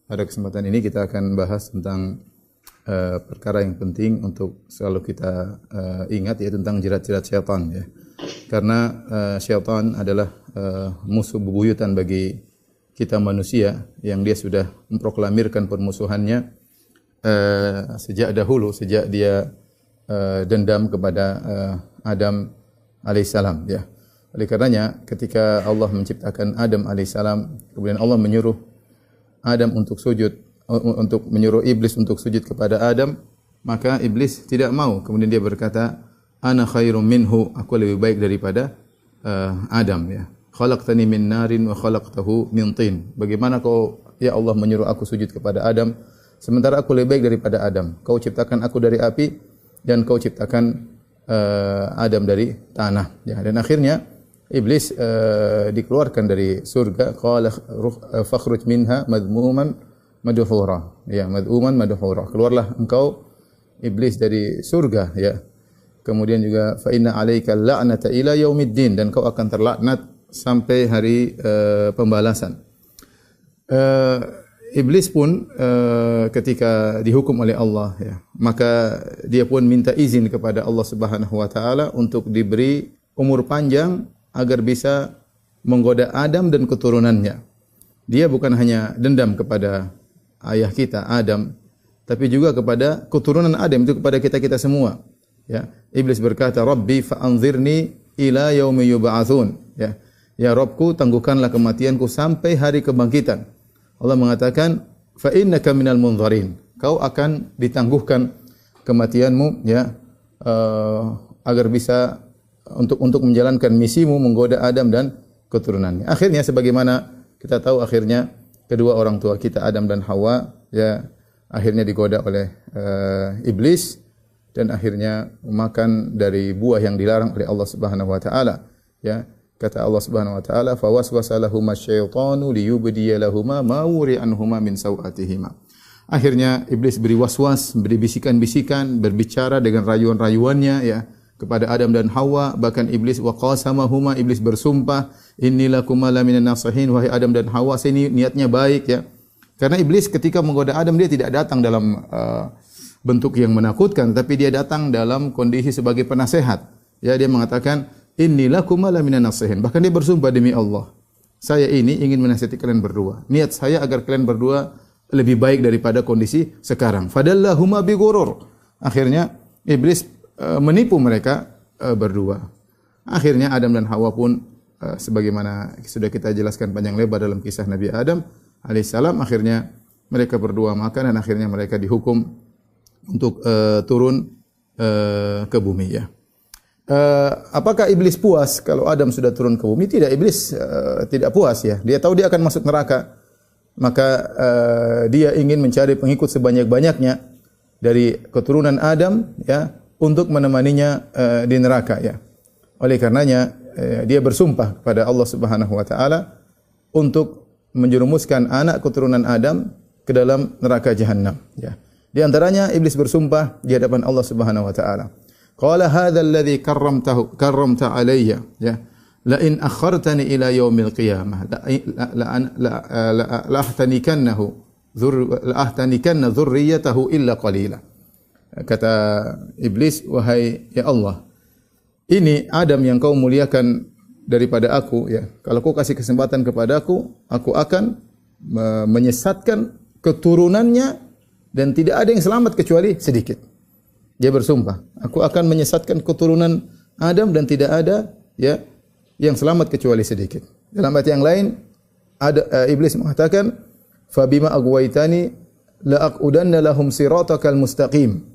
Pada kesempatan ini kita akan bahas tentang perkara yang penting untuk selalu kita ingat, yaitu tentang jerat-jerat syaitan ya. Karena syaitan adalah musuh bebuyutan bagi kita manusia yang dia sudah memproklamirkan permusuhannya sejak dahulu, sejak dia dendam kepada Adam alaihissalam ya. Oleh karenanya ketika Allah menciptakan Adam alaihissalam, kemudian Allah menyuruh Adam untuk sujud, untuk menyuruh iblis untuk sujud kepada Adam, maka iblis tidak mau. Kemudian dia berkata, "Ana khairum minhu," aku lebih baik daripada Adam ya. "Khalaqtani min narin wa khalaqtahu min tin." Bagaimana kau ya Allah menyuruh aku sujud kepada Adam sementara aku lebih baik daripada Adam? Kau ciptakan aku dari api dan kau ciptakan Adam dari tanah ya. Dan akhirnya iblis dikeluarkan dari surga, qala fakhruj minha madhmuman madhura ya, madhuman madhura, keluarlah engkau iblis dari surga ya. Kemudian juga fa inna 'alaika la'nata ila yaumiddin, dan kau akan terlaknat sampai hari pembalasan. Iblis pun ketika dihukum oleh Allah ya, maka dia pun minta izin kepada Allah Subhanahu wa taala untuk diberi umur panjang agar bisa menggoda Adam dan keturunannya. Dia bukan hanya dendam kepada ayah kita Adam, tapi juga kepada keturunan Adam, itu kepada kita-kita semua. Ya, iblis berkata, "Rabbi fa'anzirni ila yaumi yub'atsun." Ya, ya Rabbku, tangguhkanlah kematianku sampai hari kebangkitan. Allah mengatakan, "Fa innaka minal munzarin." Kau akan ditangguhkan kematianmu ya, agar bisa untuk menjalankan misimu menggoda Adam dan keturunannya. Akhirnya sebagaimana kita tahu, akhirnya kedua orang tua kita Adam dan Hawa ya akhirnya digoda oleh iblis dan akhirnya makan dari buah yang dilarang oleh Allah Subhanahu wa taala ya. Kata Allah Subhanahu wa taala, "Fa waswasa lahuma asyaitanu liyubdiya lahuma ma wuri anhuma min sawatihima." Akhirnya iblis beri waswas, beri bisikan-bisikan, berbicara dengan rayuan-rayuannya ya kepada Adam dan Hawa. Bahkan iblis wa qasamahuma, iblis bersumpah, "Inni lakuma laminan nasihin," wahai Adam dan Hawa, saya ini niatnya baik ya. Karena iblis ketika menggoda Adam, dia tidak datang dalam bentuk yang menakutkan, tapi dia datang dalam kondisi sebagai penasehat. Ya, dia mengatakan, "Inni lakuma laminan nasihin." Bahkan dia bersumpah, "Demi Allah, saya ini ingin menasihati kalian berdua. Niat saya agar kalian berdua lebih baik daripada kondisi sekarang." Fadallahuma bighurur. Akhirnya iblis menipu mereka berdua. Akhirnya Adam dan Hawa pun sebagaimana sudah kita jelaskan panjang lebar dalam kisah Nabi Adam alaihissalam, akhirnya mereka berdua makan dan akhirnya mereka dihukum untuk turun ke bumi ya. Apakah iblis puas kalau Adam sudah turun ke bumi? Tidak, iblis tidak puas ya. Dia tahu dia akan masuk neraka. Maka dia ingin mencari pengikut sebanyak-banyaknya dari keturunan Adam ya, untuk menemaninya di neraka ya. Oleh karenanya dia bersumpah kepada Allah Subhanahu wa taala untuk menjerumuskan anak keturunan Adam ke dalam neraka jahanam ya. Di antaranya iblis bersumpah di hadapan Allah Subhanahu wa taala. Qala hadzal ladzi karramta alayya ya. La in akhartani ila yaumil qiyamah la ahtanikanna dzurriyyatahu illa qalila. Kata iblis, "Wahai ya Allah, ini Adam yang kau muliakan daripada aku ya. Kalau kau kasih kesempatan kepada aku akan menyesatkan keturunannya dan tidak ada yang selamat kecuali sedikit." Dia bersumpah, "Aku akan menyesatkan keturunan Adam dan tidak ada ya yang selamat kecuali sedikit." Dalam ayat yang lain ada iblis mengatakan, "Fa bima aghwaytani la aqudanna lahum siratakal mustaqim."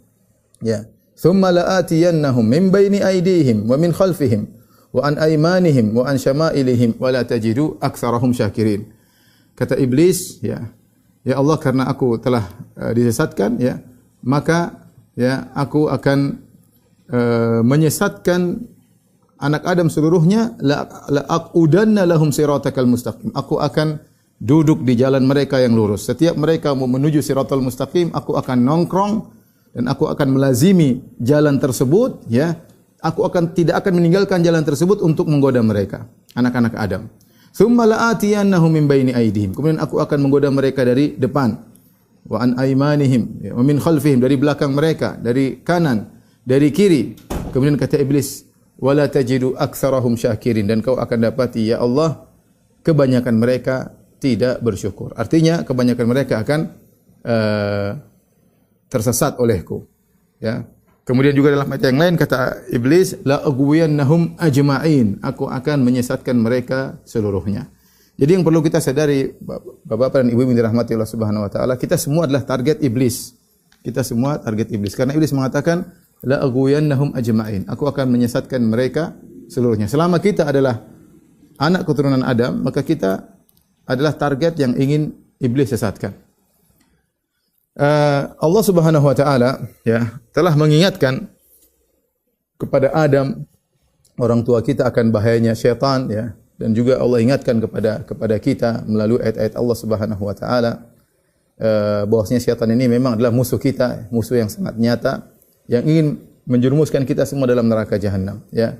Ya, "Tsumma la'atiyannahum min baini aydihim wa min khalfihim wa an aymanihim wa an syama'ilihim wa la tajidu aktsarahum syakirin." Kata iblis, ya Allah, karena aku telah disesatkan ya, maka ya aku akan menyesatkan anak Adam seluruhnya. La aqudanna lahum siratakal mustaqim. Aku akan duduk di jalan mereka yang lurus. Setiap mereka mau menuju siratal mustaqim, aku akan nongkrong dan aku akan melazimi jalan tersebut ya. Aku tidak akan meninggalkan jalan tersebut untuk menggoda mereka, anak-anak Adam. Tsumma la'atiyannahum min baini aydihim. Kemudian aku akan menggoda mereka dari depan. Wa an aymanihim, wa min khalfihim, dari belakang mereka, dari kanan, dari kiri. Kemudian kata iblis, wala tajidu aktsarahum syakirin, dan kau akan dapati ya Allah kebanyakan mereka tidak bersyukur. Artinya kebanyakan mereka akan tersesat olehku. Ya. Kemudian juga dalam ayat yang lain kata iblis, la aghwiyannahum ajma'in, aku akan menyesatkan mereka seluruhnya. Jadi yang perlu kita sadari Bapak-bapak dan Ibu yang dirahmati Allah Subhanahu wa taala, kita semua adalah target iblis. Kita semua target iblis karena iblis mengatakan la aghwiyannahum ajma'in, aku akan menyesatkan mereka seluruhnya. Selama kita adalah anak keturunan Adam, maka kita adalah target yang ingin iblis sesatkan. Allah Subhanahu wa taala ya telah mengingatkan kepada Adam, orang tua kita, akan bahayanya syaitan ya, dan juga Allah ingatkan kepada kita melalui ayat-ayat Allah Subhanahu wa taala bahwasanya syaitan ini memang adalah musuh kita, musuh yang sangat nyata yang ingin menjerumuskan kita semua dalam neraka jahanam ya.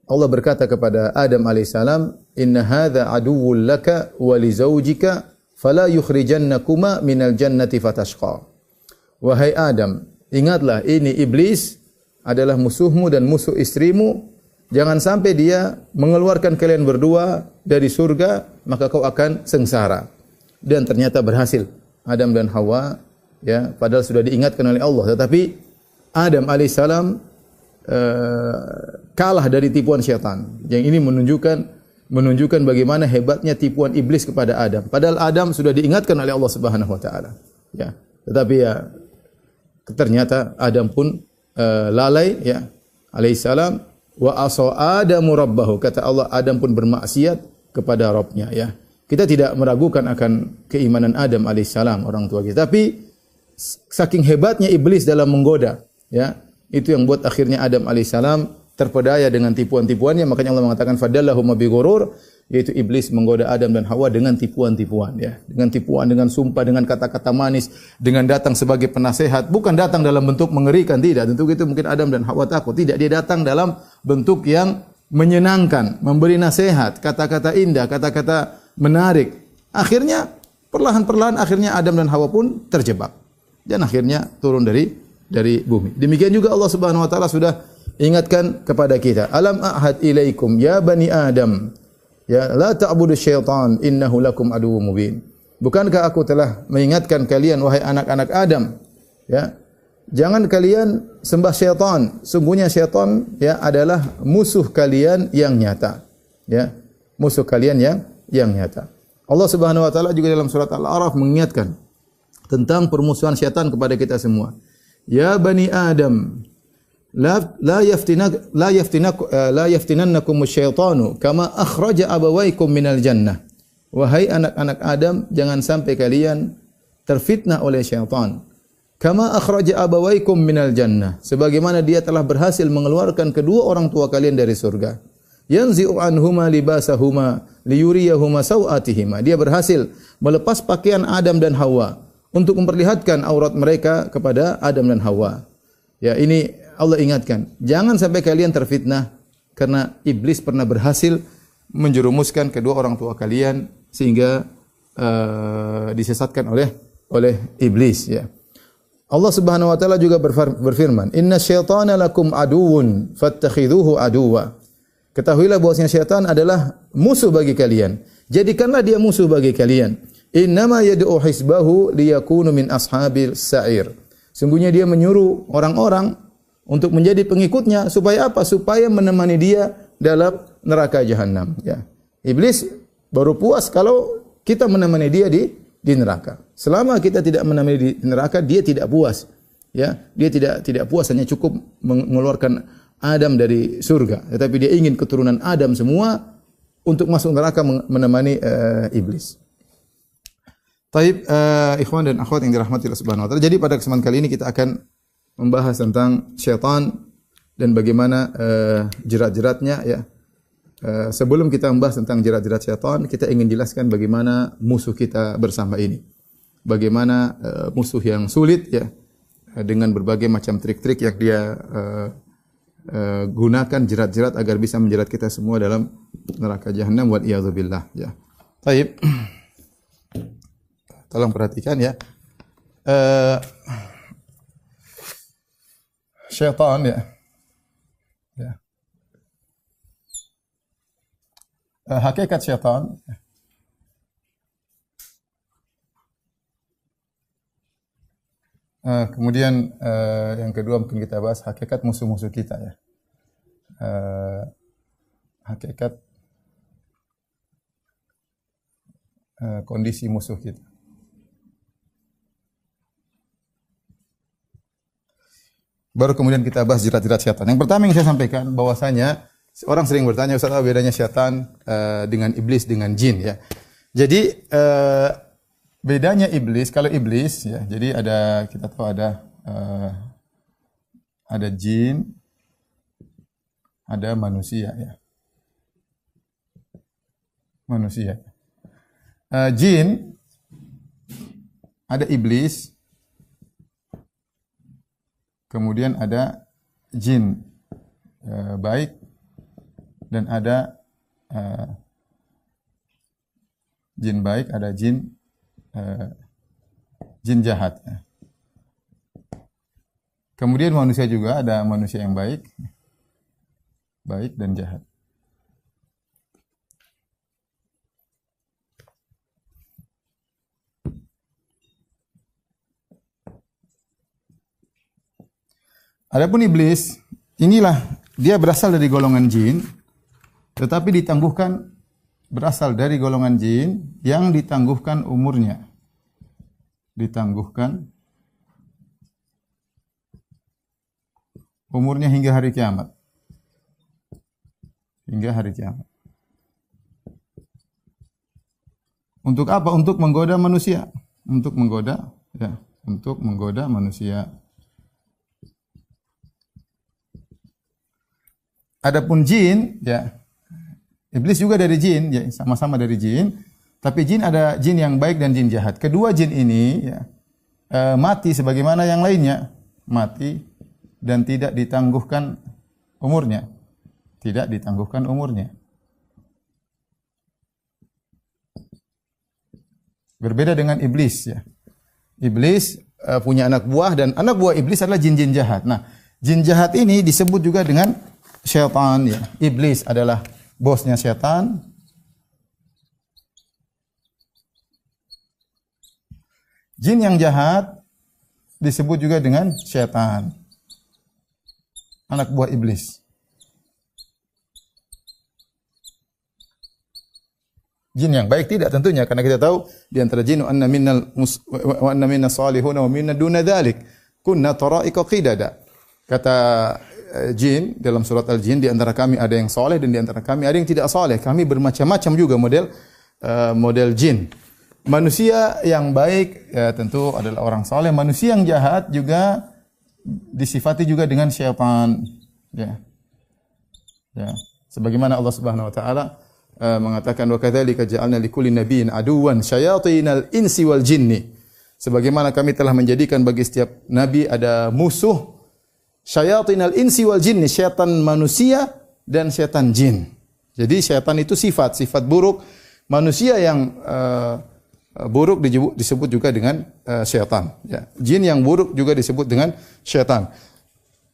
Allah berkata kepada Adam alaihissalam, inna hadza aduwwun laka wa li zawjika fala yukhrijannakuma minal jannati fatashqa. Wahai Adam, ingatlah ini iblis adalah musuhmu dan musuh istrimu. Jangan sampai dia mengeluarkan kalian berdua dari surga, maka kau akan sengsara. Dan ternyata berhasil. Adam dan Hawa ya, padahal sudah diingatkan oleh Allah, tetapi Adam alaihissalam kalah dari tipuan syaitan. Yang ini menunjukkan bagaimana hebatnya tipuan iblis kepada Adam. Padahal Adam sudah diingatkan oleh Allah Subhanahu wa taala. Ya. Tetapi ya ternyata Adam pun lalai ya alaihissalam, wa asa Adamu rabbahu. Kata Allah, Adam pun bermaksiat kepada Rabbnya ya. Kita tidak meragukan akan keimanan Adam alaihissalam, orang tua kita. Tapi saking hebatnya iblis dalam menggoda ya, itu yang buat akhirnya Adam alaihissalam terpedaya dengan tipuan-tipuannya. Makanya Allah mengatakan fadallahum bighurur, yaitu iblis menggoda Adam dan Hawa dengan tipuan-tipuan ya, dengan tipuan, dengan sumpah, dengan kata-kata manis, dengan datang sebagai penasehat, bukan datang dalam bentuk mengerikan, tidak. Tentu itu mungkin Adam dan Hawa takut. Tidak, dia datang dalam bentuk yang menyenangkan, memberi nasihat, kata-kata indah, kata-kata menarik. Akhirnya perlahan-perlahan akhirnya Adam dan Hawa pun terjebak dan akhirnya turun dari bumi. Demikian juga Allah Subhanahu wa taala sudah ingatkan kepada kita, alam a'had ilaikum ya bani Adam ya la ta'budu syaitan innahu lakum aduwwum mubin. Bukankah aku telah mengingatkan kalian wahai anak-anak Adam ya, jangan kalian sembah syaitan, sungguhnya syaitan ya adalah musuh kalian yang nyata ya, musuh kalian yang nyata. Allah Subhanahu wa taala juga dalam surat Al-A'raf mengingatkan tentang permusuhan syaitan kepada kita semua. Ya bani Adam la yaftinannakum asyaitanu kama akhraja abawaykum minal jannah. Wahai anak-anak Adam, jangan sampai kalian terfitnah oleh syaitan. Kama akhraja abawaykum minal jannah, sebagaimana dia telah berhasil mengeluarkan kedua orang tua kalian dari surga. Yanzi'u anhuma libasahuma liyuriyahuma sawatihima. Dia berhasil melepas pakaian Adam dan Hawa untuk memperlihatkan aurat mereka kepada Adam dan Hawa. Ya, ini Allah ingatkan, jangan sampai kalian terfitnah karena iblis pernah berhasil menjerumuskan kedua orang tua kalian sehingga disesatkan oleh iblis ya. Allah Subhanahu wa taala juga berfirman, "Inna syaitana lakum aduwwun fattakhidhuhu aduwwa." Ketahuilah bahwasanya syaitan adalah musuh bagi kalian. Jadikanlah dia musuh bagi kalian. Innama yad'u hisbahu liyakunu min ashabil sa'ir. Sungguhnya dia menyuruh orang-orang untuk menjadi pengikutnya supaya apa? Supaya menemani dia dalam neraka jahanam ya. Iblis baru puas kalau kita menemani dia di neraka. Selama kita tidak menemani di neraka, dia tidak puas. Ya, dia tidak puas hanya cukup mengeluarkan Adam dari surga, tetapi dia ingin keturunan Adam semua untuk masuk neraka menemani iblis. Taib, ikhwan dan akhwat yang dirahmati Allah Subhanahu wa taala. Jadi pada kesempatan kali ini kita akan membahas tentang syaitan dan bagaimana jerat-jeratnya ya. Sebelum kita membahas tentang jerat-jerat syaitan, kita ingin jelaskan bagaimana musuh kita bersama ini. Bagaimana musuh yang sulit ya, dengan berbagai macam trik-trik yang dia gunakan, jerat-jerat agar bisa menjerat kita semua dalam neraka jahanam wal iyadzubillah ya. Baik. Tolong perhatikan ya. Syaitan ya. Ya. Hakikat syaitan. Kemudian yang kedua mungkin kita bahas hakikat musuh-musuh kita ya. Hakikat kondisi musuh kita. Baru kemudian kita bahas jirat-jirat syaitan. Yang pertama yang saya sampaikan bahwasanya orang sering bertanya, Ustaz, apa bedanya syaitan dengan iblis dengan jin ya. Jadi bedanya iblis, kalau iblis ya, jadi ada kita tahu ada jin, ada manusia ya. Manusia. Jin ada iblis, kemudian ada jin baik dan ada jin baik, ada jin jahat. Kemudian manusia juga ada manusia yang baik dan jahat. Adapun iblis, inilah dia berasal dari golongan jin, tetapi ditangguhkan berasal dari golongan jin yang ditangguhkan umurnya. Ditangguhkan umurnya hingga hari kiamat. Hingga hari kiamat. Untuk apa? Untuk menggoda manusia. Untuk menggoda manusia. Adapun jin, ya, iblis juga dari jin, ya, sama-sama dari jin. Tapi jin ada jin yang baik dan jin jahat. Kedua jin ini ya, mati sebagaimana yang lainnya, mati dan tidak ditangguhkan umurnya, tidak ditangguhkan umurnya. Berbeda dengan iblis, ya. Iblis punya anak buah dan anak buah iblis adalah jin-jin jahat. Nah, jin jahat ini disebut juga dengan syaitan ya. Iblis adalah bosnya syaitan. Jin yang jahat disebut juga dengan syaitan. Anak buah iblis. Jin yang baik tidak tentunya karena kita tahu di antara jin wa anna minna salihun wa minna duna dzalik kunna tara'iqa qidada. Kata jin dalam surat Al-Jin, di antara kami ada yang soleh dan di antara kami ada yang tidak soleh. Kami bermacam-macam juga model jin. Manusia yang baik ya, tentu adalah orang soleh. Manusia yang jahat juga disifati juga dengan syaitan. Ya. Ya. Sebagaimana Allah Subhanahu Wa Taala mengatakan wa kadzalika ja'alna likulli nabiyyin aduwan syayatinal insi wal jinni. Sebagaimana kami telah menjadikan bagi setiap nabi ada musuh syayatinal insi wal jinni, syaitan manusia dan syaitan jin. Jadi syaitan itu sifat buruk. Manusia yang buruk disebut juga dengan syaitan. Ya. Jin yang buruk juga disebut dengan syaitan.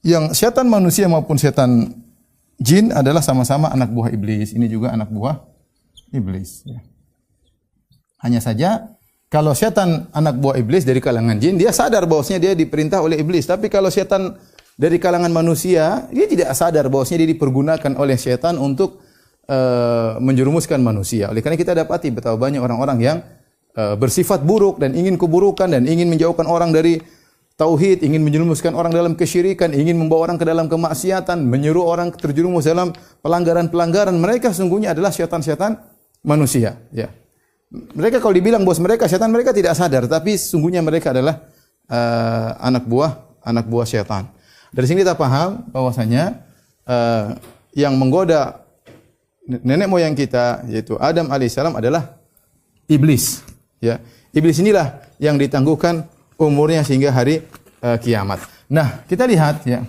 Yang syaitan manusia maupun syaitan jin adalah sama-sama anak buah iblis. Ini juga anak buah iblis. Ya. Hanya saja kalau syaitan anak buah iblis dari kalangan jin, dia sadar bahwasanya dia diperintah oleh iblis. Tapi kalau syaitan dari kalangan manusia, dia tidak sadar bahwasanya dia dipergunakan oleh syaitan untuk menjerumuskan manusia. Oleh karena kita dapati betapa banyak orang-orang yang bersifat buruk dan ingin keburukan dan ingin menjauhkan orang dari tauhid, ingin menjerumuskan orang dalam kesyirikan, ingin membawa orang ke dalam kemaksiatan, menyuruh orang terjerumus dalam pelanggaran-pelanggaran. Mereka sesungguhnya adalah syaitan-syaitan manusia. Ya. Mereka kalau dibilang bos mereka syaitan, mereka tidak sadar, tapi sesungguhnya mereka adalah anak buah syaitan. Dari sini kita paham bahwasanya yang menggoda nenek moyang kita yaitu Adam alaihissalam adalah iblis. Ya, iblis inilah yang ditangguhkan umurnya sehingga hari kiamat. Nah, kita lihat ya,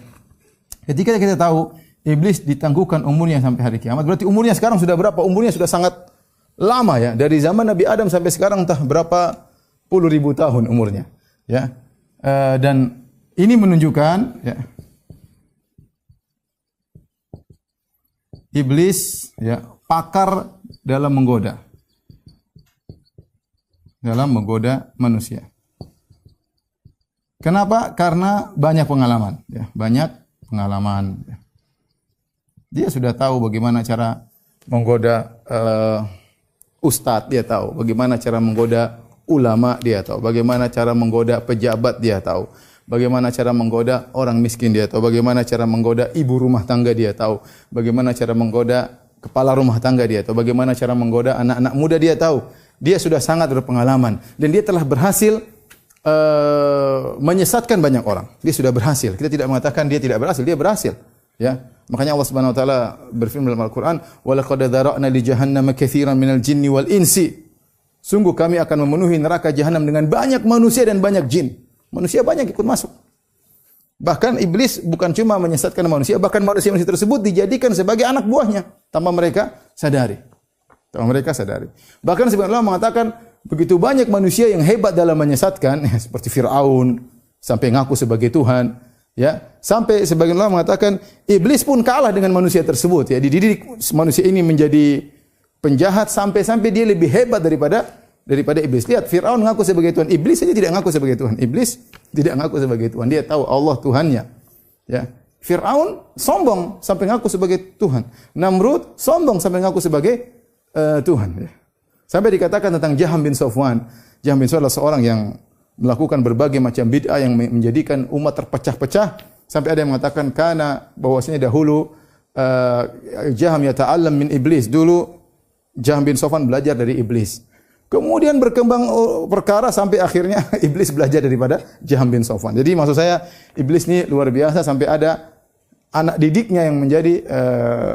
ketika kita tahu iblis ditangguhkan umurnya sampai hari kiamat. Berarti umurnya sekarang sudah berapa? Umurnya sudah sangat lama ya. Dari zaman Nabi Adam sampai sekarang entah berapa puluh ribu tahun umurnya. Ya. Dan ini menunjukkan ya, iblis ya pakar dalam menggoda. Dalam menggoda manusia. Kenapa? Karena banyak pengalaman, ya, banyak pengalaman. Dia sudah tahu bagaimana cara menggoda ustadz, dia tahu bagaimana cara menggoda ulama, dia tahu bagaimana cara menggoda pejabat, dia tahu bagaimana cara menggoda orang miskin, dia tahu bagaimana cara menggoda ibu rumah tangga, dia tahu bagaimana cara menggoda kepala rumah tangga, dia tahu bagaimana cara menggoda anak-anak muda, dia tahu. Dia sudah sangat berpengalaman dan dia telah berhasil menyesatkan banyak orang. Dia sudah berhasil. Kita tidak mengatakan dia tidak berhasil, dia berhasil. Ya. Makanya Allah Subhanahu wa taala berfirman dalam Al-Qur'an, "Wa laqad dzara'na li jahannama katsiran minal jinni wal insi." Sungguh kami akan memenuhi neraka jahanam dengan banyak manusia dan banyak jin. Manusia banyak ikut masuk. Bahkan iblis bukan cuma menyesatkan manusia, bahkan manusia-manusia tersebut dijadikan sebagai anak buahnya tanpa mereka sadari. Bahkan sebagian ulama mengatakan begitu banyak manusia yang hebat dalam menyesatkan, seperti Fir'aun sampai ngaku sebagai Tuhan, ya. Sampai sebagian ulama mengatakan iblis pun kalah dengan manusia tersebut, ya. Dididik manusia ini menjadi penjahat sampai dia lebih hebat daripada iblis. Lihat, Fir'aun ngaku sebagai Tuhan, iblis saja tidak ngaku sebagai Tuhan. Iblis tidak ngaku sebagai Tuhan. Dia tahu Allah Tuhannya, ya. Fir'aun sombong sampai ngaku sebagai Tuhan. Namrud sombong sampai ngaku sebagai Tuhan, ya. Sampai dikatakan tentang Jaham bin Safwan. Jaham bin Safwan adalah seorang yang melakukan berbagai macam bid'ah yang menjadikan umat terpecah-pecah. Sampai ada yang mengatakan karena bahwasanya dahulu Jaham yata'allam min iblis. Dulu Jaham bin Safwan belajar dari iblis. Kemudian berkembang perkara sampai akhirnya iblis belajar daripada Jaham bin Safwan. Jadi maksud saya iblis ini luar biasa sampai ada anak didiknya yang menjadi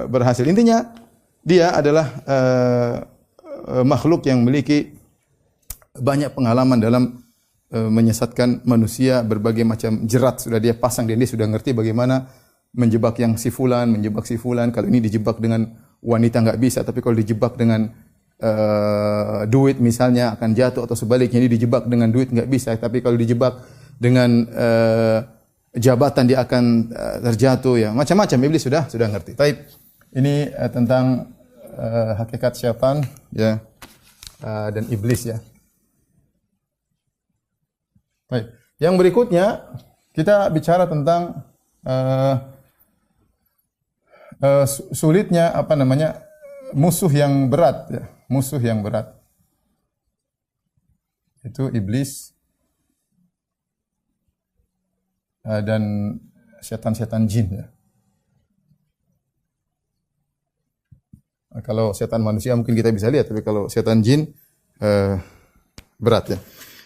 berhasil. Intinya dia adalah makhluk yang memiliki banyak pengalaman dalam menyesatkan manusia, berbagai macam jerat sudah dia pasang dan dia sudah ngerti bagaimana menjebak yang si fulan, menjebak si fulan. Kalau ini dijebak dengan wanita enggak bisa, tapi kalau dijebak dengan duit misalnya akan jatuh, atau sebaliknya ini dijebak dengan duit enggak bisa, tapi kalau dijebak dengan jabatan dia akan terjatuh, ya. Macam-macam iblis sudah ngerti. Baik. Ini tentang hakikat syaitan, ya, dan iblis, ya. Baik. Yang berikutnya kita bicara tentang sulitnya musuh yang berat, ya. Musuh yang berat itu iblis dan setan-setan jin, ya. Kalau setan manusia mungkin kita bisa lihat, tapi kalau setan jin berat, ya.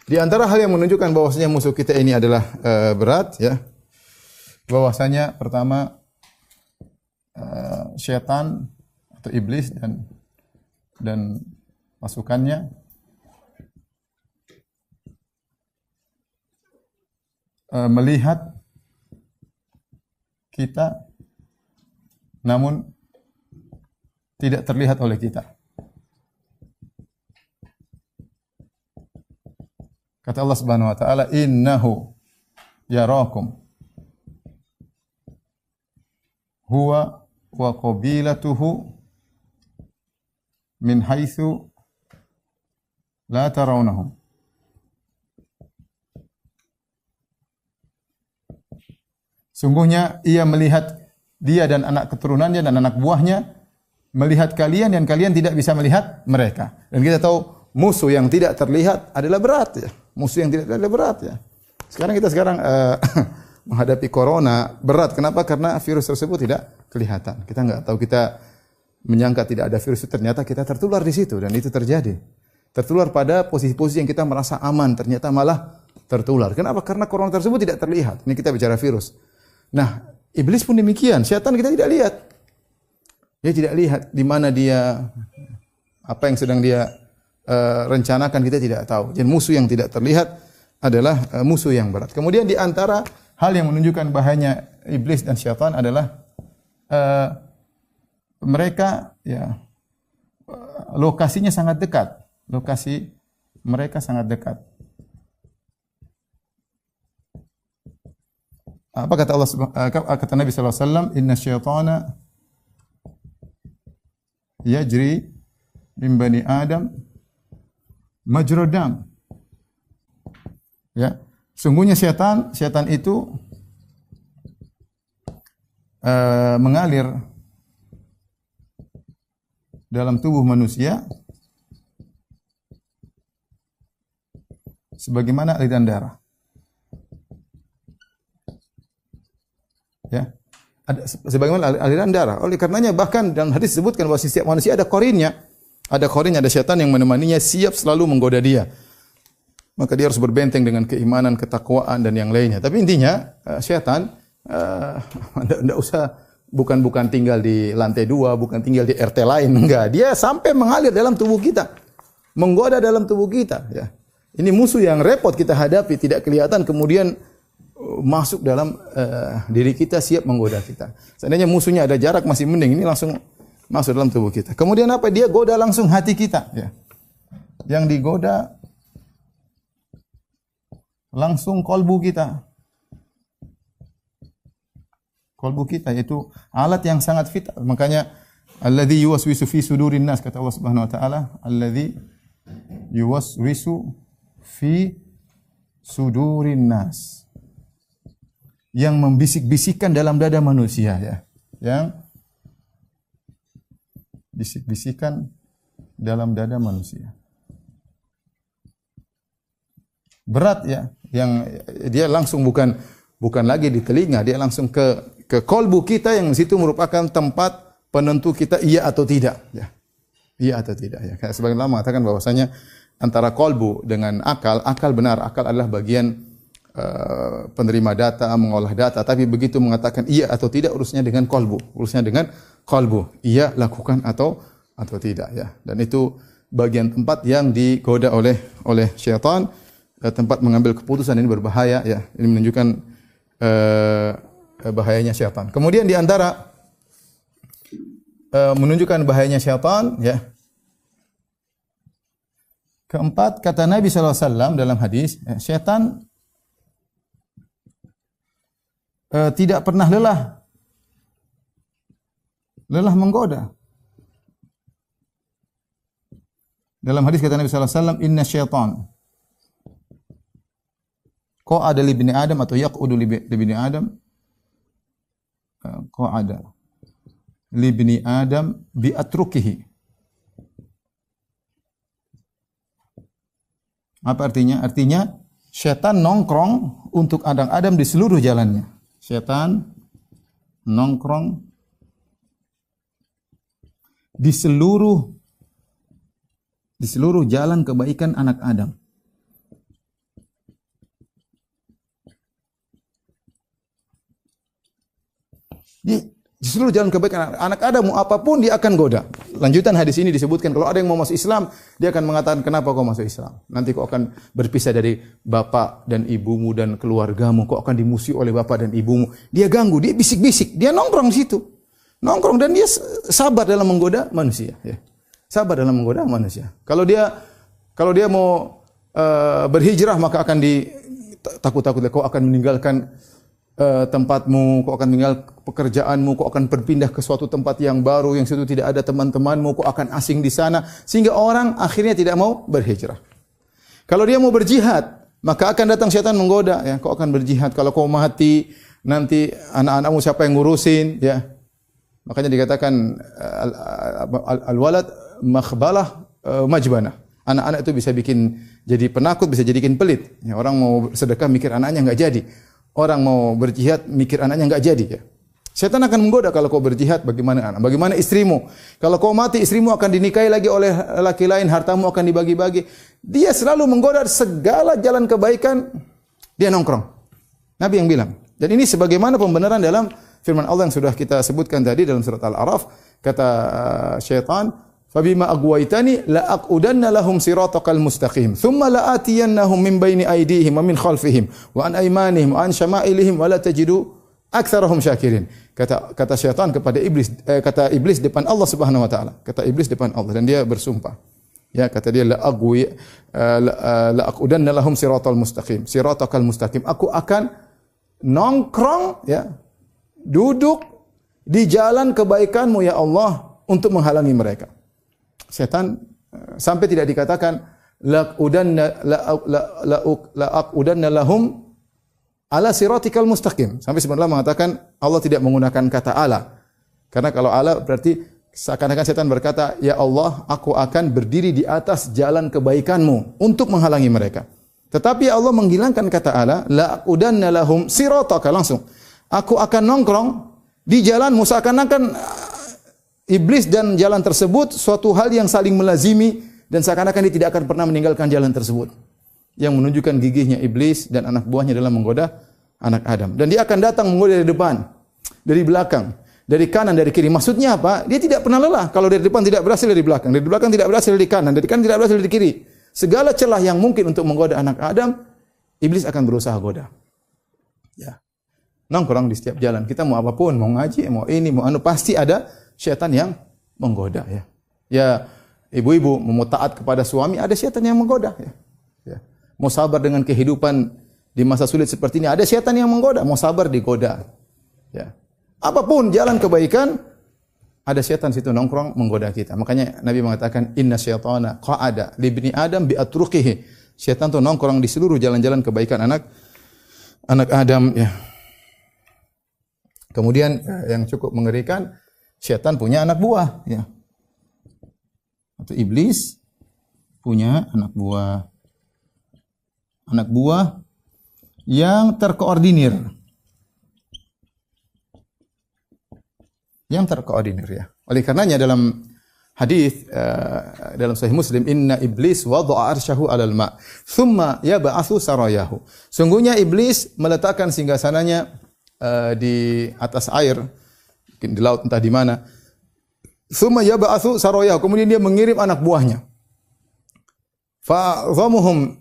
Di antara hal yang menunjukkan bahwasanya musuh kita ini adalah berat, ya. Bahwasanya pertama setan atau iblis dan pasukannya melihat kita namun tidak terlihat oleh kita. Kata Allah Subhanahu wa taala, "Innahu yarakum huwa wa qabilatuhu min haitsu la tarawnahum." Sungguhnya ia melihat, dia dan anak keturunannya dan anak buahnya melihat kalian dan kalian tidak bisa melihat mereka. Dan kita tahu musuh yang tidak terlihat adalah berat, ya. Musuh yang tidak terlihat adalah berat, ya. Sekarang kita menghadapi corona berat. Kenapa? Karena virus tersebut tidak kelihatan. Kita enggak tahu, kita menyangka tidak ada virus, ternyata kita tertular di situ, dan itu terjadi. Tertular pada posisi-posisi yang kita merasa aman, ternyata malah tertular. Kenapa? Karena corona tersebut tidak terlihat. Ini kita bicara virus. Nah, iblis pun demikian. Syaitan kita tidak lihat. Dia tidak lihat di mana dia, apa yang sedang dia rencanakan, kita tidak tahu. Jadi musuh yang tidak terlihat adalah musuh yang berat. Kemudian di antara hal yang menunjukkan bahayanya iblis dan syaitan adalah eh, mereka ya lokasinya sangat dekat. Lokasi mereka sangat dekat. Apa kata Allah kata Nabi sallallahu alaihi wasallam, "Inna syaitana yajri min bani Adam majra dam." Ya, sungguhnya setan itu mengalir dalam tubuh manusia sebagaimana aliran darah. Ya. Sebagaimana aliran darah. Oleh karenanya bahkan dalam hadis disebutkan bahwa setiap manusia ada korinnya. Ada korin, ada setan yang menemaninya, siap selalu menggoda dia. Maka dia harus berbenteng dengan keimanan, ketakwaan dan yang lainnya. Tapi intinya setan enggak usah bukan tinggal di lantai 2, bukan tinggal di RT lain, enggak. Dia sampai mengalir dalam tubuh kita. Menggoda dalam tubuh kita, ya. Ini musuh yang repot kita hadapi, tidak kelihatan kemudian masuk dalam diri kita, siap menggoda kita. Seandainya musuhnya ada jarak masih mending, ini langsung masuk dalam tubuh kita. Kemudian apa? Dia goda langsung hati kita, ya. Yang digoda langsung kolbu kita. Kolbu kita itu alat yang sangat vital. Makanya alladzi yuwaswisu fi sudurin nas, kata Allah Subhanahu wa taala, alladzi yuwaswisu fi sudurin nas. Yang membisik-bisikkan dalam dada manusia, ya. Yang bisik-bisikan dalam dada manusia. Berat, ya, yang dia langsung bukan lagi di telinga, dia langsung ke kolbu kita yang di situ merupakan tempat penentu kita iya atau tidak, ya. Iya atau tidak, ya. Kayak sebagian lama mengatakan bahwasanya antara kolbu dengan akal benar, akal adalah bagian penerima data, mengolah data, tapi begitu mengatakan iya atau tidak urusnya dengan kolbu. Iya lakukan atau tidak, ya. Dan itu bagian tempat yang digoda oleh syaitan, tempat mengambil keputusan. Ini berbahaya, ya. Ini menunjukkan bahayanya syaitan. Kemudian di antara menunjukkan bahayanya syaitan, ya. Keempat, kata Nabi sallallahu alaihi wasallam dalam hadis, syaitan tidak pernah lelah menggoda. Dalam hadis kata Nabi sallallahu alaihi wasallam, inna syaitan qa'ada li bani Adam atau yaq'udu li bani Adam, qa'ada li bani Adam bi atrukihi. Apa artinya? Artinya syaitan nongkrong untuk Adam di seluruh jalannya. Syaitan nongkrong di seluruh jalan kebaikan anak Adam. Di seluruh jalan kebaikan anak Adam, mau apapun dia akan goda. Lanjutan hadis ini disebutkan kalau ada yang mau masuk Islam, dia akan mengatakan, kenapa kau masuk Islam? Nanti kau akan berpisah dari bapak dan ibumu dan keluargamu, kau akan dimusuhi oleh bapak dan ibumu. Dia ganggu, dia bisik-bisik, dia nongkrong di situ. Nongkrong dan dia sabar dalam menggoda manusia, ya. Sabar dalam menggoda manusia. Kalau dia mau berhijrah, maka akan takut-takut kau akan meninggalkan tempatmu, kau akan meninggal pekerjaanmu, kau akan berpindah ke suatu tempat yang baru, yang situ tidak ada teman-temanmu, kau akan asing di sana, sehingga orang akhirnya tidak mau berhijrah. Kalau dia mau berjihad, maka akan datang syaitan menggoda, ya, kau akan berjihad. Kalau kau mati, nanti anak-anakmu siapa yang ngurusin, ya. Makanya dikatakan al-walad makhbalah majbanah. Anak-anak itu bisa bikin jadi penakut, bisa jadikan pelit. Ya, orang mau sedekah mikir anaknya enggak jadi. Orang mau berjihad mikir anaknya enggak jadi, ya. Setan akan menggoda kalau kau berjihad, bagaimana anak? Bagaimana istrimu? Kalau kau mati, istrimu akan dinikahi lagi oleh laki lain, hartamu akan dibagi-bagi. Dia selalu menggoda segala jalan kebaikan, dia nongkrong. Nabi yang bilang. Dan ini sebagaimana pembenaran dalam firman Allah yang sudah kita sebutkan tadi dalam surat Al-A'raf, kata syaitan, "Fabima aghwaytani la aqudanna lahum siratakal mustaqim, thumma la atiyannahum min baini aydihim wa min khalfihim wa an aymanihim wa an syama'ilihim wa la tajidu aktsarahum syakirin. Kata syaitan kepada iblis, kata iblis depan Allah Subhanahu wa taala. Kata iblis depan Allah dan dia bersumpah. Ya, kata dia la aqudanna lahum siratal mustaqim. Siratal mustaqim. Aku akan nongkrong ya, duduk di jalan kebaikanmu ya Allah untuk menghalangi mereka. Setan sampai tidak dikatakan la aqudanna lahum ala siratikal mustaqim. Sampai sebenarnya mengatakan Allah tidak menggunakan kata ala. Karena kalau ala berarti seakan-akan setan berkata, "Ya Allah, aku akan berdiri di atas jalan kebaikanmu untuk menghalangi mereka." Tetapi Allah menghilangkan kata ala, "La aqudanna lahum sirataka," langsung. Aku akan nongkrong di jalanmu, seakan-akan iblis dan jalan tersebut suatu hal yang saling melazimi dan seakan-akan dia tidak akan pernah meninggalkan jalan tersebut. Yang menunjukkan gigihnya iblis dan anak buahnya dalam menggoda anak Adam. Dan dia akan datang menggoda dari depan, dari belakang, dari kanan, dari kiri. Maksudnya apa? Dia tidak pernah lelah. Kalau dari depan tidak berhasil, dari belakang. Dari belakang tidak berhasil, dari kanan. Dari kanan tidak berhasil, dari kiri. Segala celah yang mungkin untuk menggoda anak Adam, iblis akan berusaha goda. Ya. Nongkrong di setiap jalan. Kita mau apapun, mau ngaji, mau ini, mau anu, pasti ada syaitan yang menggoda. Ya, ya, ibu-ibu mau taat kepada suami, ada syaitan yang menggoda. Ya. Ya. Mau sabar dengan kehidupan di masa sulit seperti ini, ada syaitan yang menggoda. Mau sabar digoda. Ya. Apapun jalan kebaikan, ada syaitan situ nongkrong menggoda kita. Makanya Nabi mengatakan, "Inna syaitana qa'ada li ibni Adam bi atruqihi." Syaitan itu nongkrong di seluruh jalan-jalan kebaikan anak Adam. Ya. Kemudian yang cukup mengerikan, syaitan punya anak buah. Ya. Atau iblis punya anak buah. Anak buah yang terkoordinir. Yang terkoordinir ya. Oleh karenanya dalam hadis dalam Sahih Muslim, inna iblis wada'a arsyahu 'alal ma', thumma yab'atsu sarayahu. Sungguhnya iblis meletakkan singgasananya di atas air, mungkin di laut entah di mana. Thumma yab'atsu sarayahu, kemudian dia mengirim anak buahnya. Fa'adhamuhum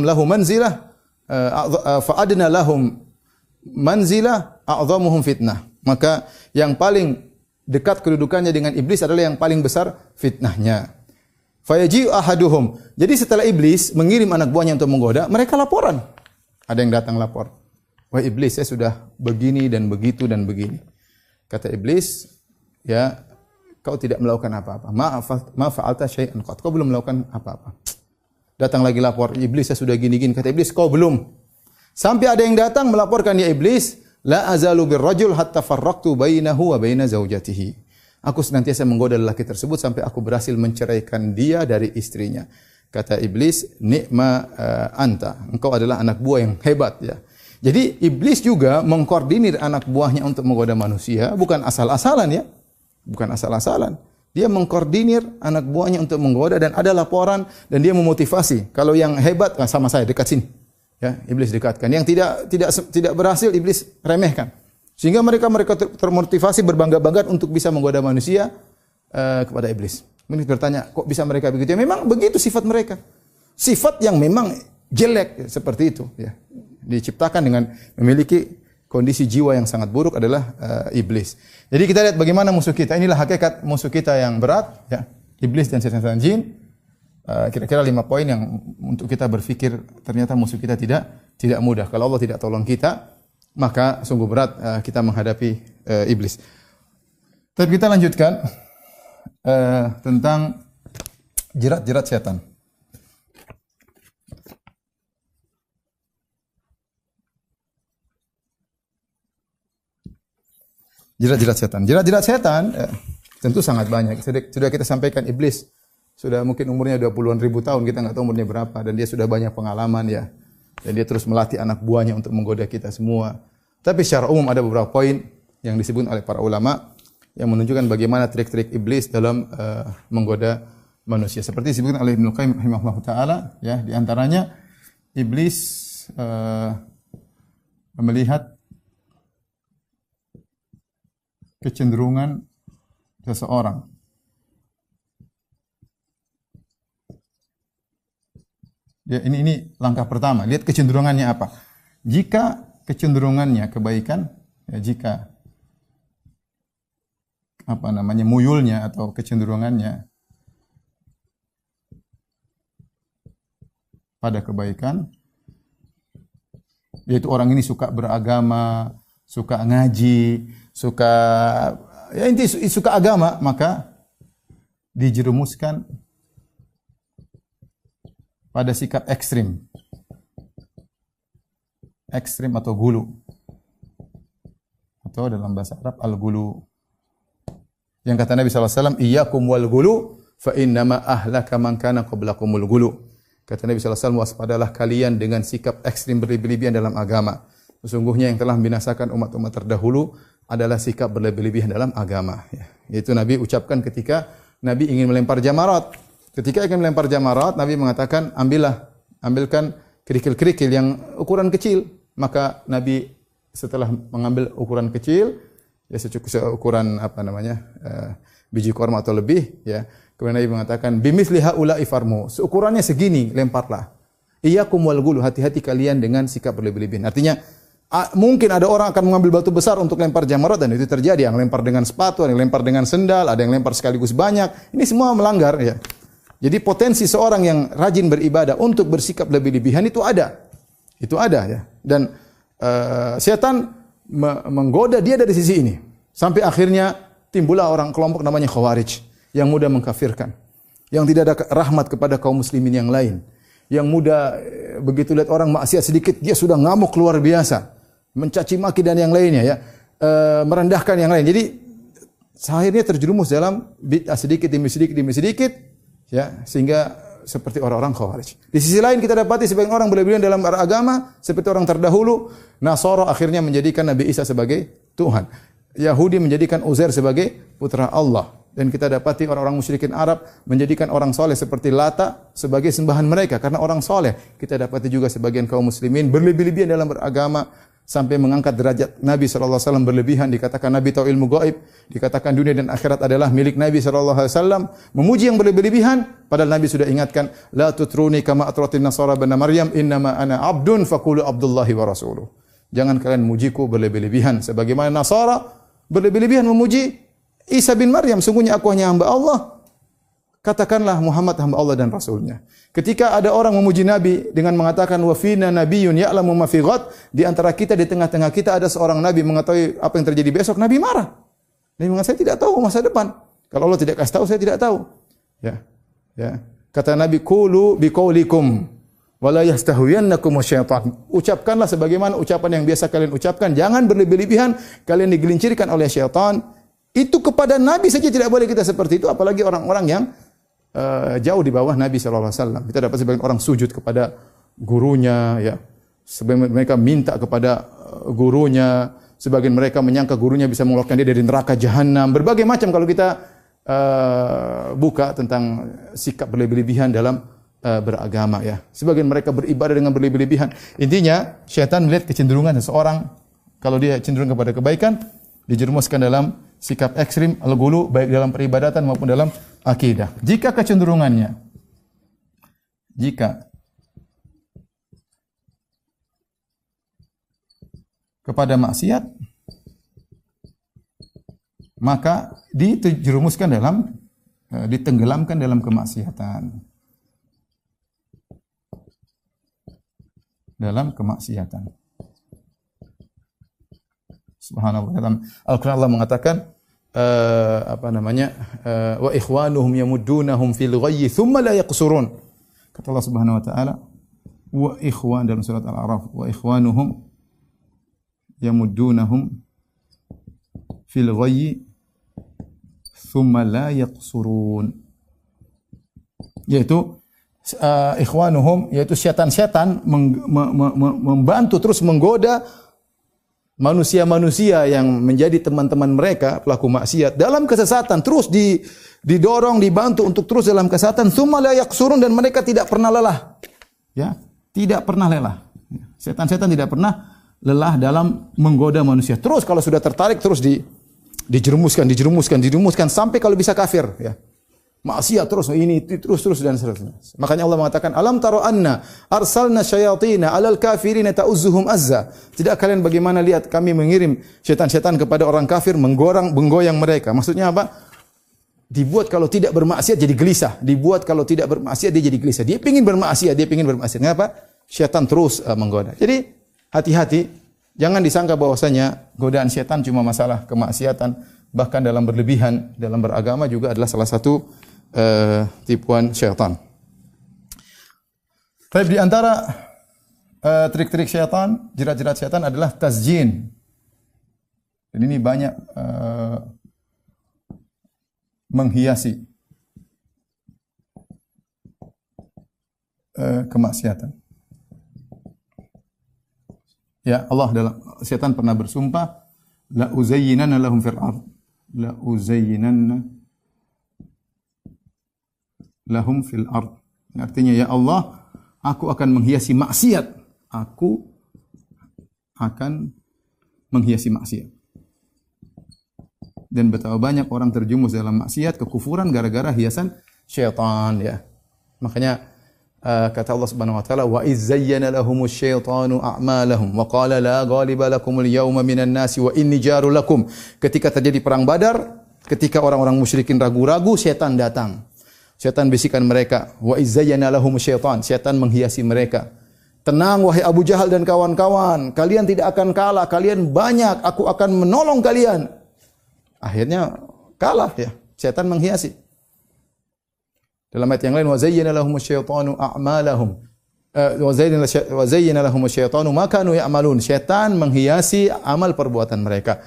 lahu manzilah fa'adna lahum manzilah a'dhamuhum fitnah. Maka yang paling dekat kedudukannya dengan iblis adalah yang paling besar fitnahnya. Fayaji'u ahaduhum. Jadi setelah iblis mengirim anak buahnya untuk menggoda, mereka laporan. Ada yang datang lapor. Wah iblis, saya sudah begini dan begitu dan begini. Kata iblis, ya kau tidak melakukan apa-apa. Ma fa'alta syai'an qat. Kau belum melakukan apa-apa. Datang lagi lapor, iblis saya sudah gini-gini. Kata iblis, kau belum. Sampai ada yang datang melaporkan, ya iblis, la azalu birrajul hatta farraqtu bainahu wa baina zaujatihi. Aku senantiasa menggoda lelaki tersebut sampai aku berhasil menceraikan dia dari istrinya. Kata iblis, ni'ma anta. Engkau adalah anak buah yang hebat ya. Jadi iblis juga mengkoordinir anak buahnya untuk menggoda manusia, bukan asal-asalan ya. Bukan asal-asalan. Dia mengkoordinir anak buahnya untuk menggoda dan ada laporan dan dia memotivasi. Kalau yang hebat, nah sama saya dekat sini. Ya, iblis dekatkan. Yang tidak berhasil iblis remehkan. Sehingga mereka termotivasi berbangga-bangga untuk bisa menggoda manusia kepada iblis. Iblis bertanya, kok bisa mereka begitu? Ya memang begitu sifat mereka. Sifat yang memang jelek ya, seperti itu ya. Diciptakan dengan memiliki kondisi jiwa yang sangat buruk adalah iblis. Jadi kita lihat bagaimana musuh kita. Inilah hakikat musuh kita yang berat, ya. Iblis dan setan jin. Kira-kira 5 poin yang untuk kita berpikir ternyata musuh kita tidak mudah. Kalau Allah tidak tolong kita, maka sungguh berat kita menghadapi iblis. Tapi kita lanjutkan tentang jerat-jerat setan. Jerat-jerat setan. Jerat-jerat setan tentu sangat banyak. Sudah kita sampaikan iblis sudah mungkin umurnya 20-an ribu tahun, kita enggak tahu umurnya berapa dan dia sudah banyak pengalaman ya. Dan dia terus melatih anak buahnya untuk menggoda kita semua. Tapi secara umum ada beberapa poin yang disebut oleh para ulama yang menunjukkan bagaimana trik-trik iblis dalam menggoda manusia. Seperti disebutkan oleh Ibnu Qayyim rahimahullah taala ya, di antaranya iblis melihat kecenderungan seseorang. Ya, ini langkah pertama. Lihat kecenderungannya apa. Jika kecenderungannya kebaikan, ya, jika muyulnya atau kecenderungannya pada kebaikan, yaitu orang ini suka beragama, suka ngaji, suka agama, maka dijerumuskan pada sikap ekstrim atau gulu, atau dalam bahasa Arab al-gulu. Yang kata Nabi SAW, iyyakum wal gulu fa innama ahlaka man kana qablakumul gulu. Kata Nabi SAW, waspadalah kalian dengan sikap ekstrim berlebih-lebihan dalam agama. Sesungguhnya yang telah membinasakan umat-umat terdahulu adalah sikap berlebih-lebihan dalam agama. Yaitu Nabi ucapkan ketika Nabi ingin melempar jamarat. Ketika ingin melempar jamarat, Nabi mengatakan, ambilkan kerikil-kerikil yang ukuran kecil. Maka Nabi setelah mengambil ukuran kecil, ya seukuran biji korma atau lebih, ya. Kemudian Nabi mengatakan, bimithli haula'i farmu. Seukurannya segini, lemparlah. Iyyakum wal ghulu, hati-hati kalian dengan sikap berlebih-lebihan. Artinya mungkin ada orang akan mengambil batu besar untuk lempar jamarat, dan itu terjadi. Yang lempar dengan sepatu, ada yang lempar dengan sendal, ada yang lempar sekaligus banyak. Ini semua melanggar, ya. Jadi potensi seorang yang rajin beribadah untuk bersikap lebih-lebihan itu ada. Itu ada, ya. Dan setan menggoda dia dari sisi ini. Sampai akhirnya timbullah kelompok namanya Khawarij yang mudah mengkafirkan, yang tidak ada rahmat kepada kaum muslimin yang lain, yang mudah begitu lihat orang maksiat sedikit dia sudah ngamuk luar biasa, mencaci maki dan yang lainnya, ya, merendahkan yang lain. Jadi akhirnya terjerumus dalam bid'ah sedikit demi sedikit, ya, sehingga seperti orang-orang Khawarij. Di sisi lain kita dapati sebagian orang berlebihan dalam beragama seperti orang terdahulu. Nasara akhirnya menjadikan Nabi Isa sebagai Tuhan. Yahudi menjadikan Uzair sebagai putra Allah. Dan kita dapati orang-orang musyrikin Arab menjadikan orang soleh seperti Lata sebagai sembahan mereka karena orang soleh. Kita dapati juga sebagian kaum muslimin berlebih-lebihan dalam beragama sampai mengangkat derajat Nabi SAW berlebihan. Dikatakan Nabi tahu ilmu gaib, dikatakan dunia dan akhirat adalah milik Nabi SAW. Memuji yang berlebih-lebihan, padahal Nabi sudah ingatkan, la tutruni kama atratin nasara bana Maryam, innama ana abdun faqulu abdullahi wa rasuluh. Jangan kalian memujiku berlebih-lebihan sebagaimana Nasara berlebih-lebihan memuji Isa bin Maryam, sungguhnya aku hanya hamba Allah. Katakanlah Muhammad hamba Allah dan Rasulnya. Ketika ada orang memuji Nabi dengan mengatakan wa fina nabiyyun ya'lamu ma fi ghad, di antara kita, di tengah-tengah kita ada seorang nabi mengetahui apa yang terjadi besok, Nabi marah. Nabi mengatakan, saya tidak tahu masa depan. Kalau Allah tidak kasih tahu, saya tidak tahu. Ya. Kata Nabi, qulu biqaulikum wa la yastahwiyannakum syaitan. Ucapkanlah sebagaimana ucapan yang biasa kalian ucapkan, jangan berlebih-lebihan kalian digelincirkan oleh syaitan. Itu kepada Nabi saja tidak boleh kita seperti itu, apalagi orang-orang yang jauh di bawah Nabi SAW. Kita dapat sebagian orang sujud kepada gurunya, ya. Sebagian mereka minta kepada gurunya, sebagian mereka menyangka gurunya bisa mengeluarkan dia dari neraka jahanam. Berbagai macam kalau kita buka tentang sikap berlebih-lebihan dalam beragama, ya. Sebagian mereka beribadah dengan berlebih-lebihan. Intinya, syaitan melihat kecenderungan seseorang, kalau dia cenderung kepada kebaikan, dijerumuskan dalam sikap ekstrim al-ghulu baik dalam peribadatan maupun dalam akidah. Jika kecenderungannya kepada maksiat, maka dijerumuskan dalam ditenggelamkan dalam kemaksiatan. Dalam kemaksiatan. Subhanallah, dalam Al-Quran Allah mengatakan wa ikhwanuhum yamuddunahum fil ghayyi thumma la yaqsurun. Kata Allah Subhanahu wa taala, wa ikhwan dalam surat Al-A'raf, wa ikhwanuhum yamuddunahum fil ghayyi thumma la yaqsurun. Yaitu ikhwanuhum, yaitu syaitan-syaitan membantu terus menggoda manusia-manusia yang menjadi teman-teman mereka pelaku maksiat dalam kesesatan, terus didorong, dibantu untuk terus dalam kesesatan, tsumma la yaqsurun, dan mereka tidak pernah lelah. Ya, tidak pernah lelah. Setan-setan tidak pernah lelah dalam menggoda manusia. Terus kalau sudah tertarik terus dijerumuskan sampai kalau bisa kafir, ya. Maksiat terus, ini terus dan seterusnya. Makanya Allah mengatakan, "Alam taro anna arsalna syayatina 'alal kafirina ta'uzzuhum azza." Tidak kalian bagaimana lihat kami mengirim setan-setan kepada orang kafir menggoyang mereka. Maksudnya apa? Dibuat kalau tidak bermaksiat jadi gelisah. Dibuat kalau tidak bermaksiat dia jadi gelisah. Dia ingin bermaksiat. Kenapa? Syaitan terus menggoda. Jadi hati-hati, jangan disangka bahwasanya godaan syaitan cuma masalah kemaksiatan, bahkan dalam berlebihan dalam beragama juga adalah salah satu tipuan syaitan. Tapi di antara trik-trik syaitan, jerat-jerat syaitan adalah tazjin. Dan ini banyak menghiasi kemaksiatan. Ya, Allah dalam syaitan pernah bersumpah, la uzayyinanna lahum fil ard. La uzayyinanna lahum fil ard. Artinya, ya Allah, aku akan menghiasi maksiat. Aku akan menghiasi maksiat. Dan betapa banyak orang terjumus dalam maksiat, kekufuran gara-gara hiasan syaitan, ya. Makanya kata Allah Subhanahu wa taala, wa iz zayyana lahumus syaitanu a'malahum wa qala la ghaliba lakumul yawma minan nasi wa inni jarul lakum. Ketika terjadi perang Badar, ketika orang-orang musyrikin ragu-ragu, syaitan datang. Syaitan bisikan mereka, wa izzayyana lahumus syaitan. Syaitan menghiasi mereka. Tenang wahai Abu Jahal dan kawan-kawan, kalian tidak akan kalah, kalian banyak, aku akan menolong kalian. Akhirnya kalah, ya. Syaitan menghiasi. Dalam ayat yang lain, wa zayyana lahumus syaitanu a'malahum. Wa zayyana lahumus syaitanu ma kanu ya'malun. Syaitan menghiasi amal perbuatan mereka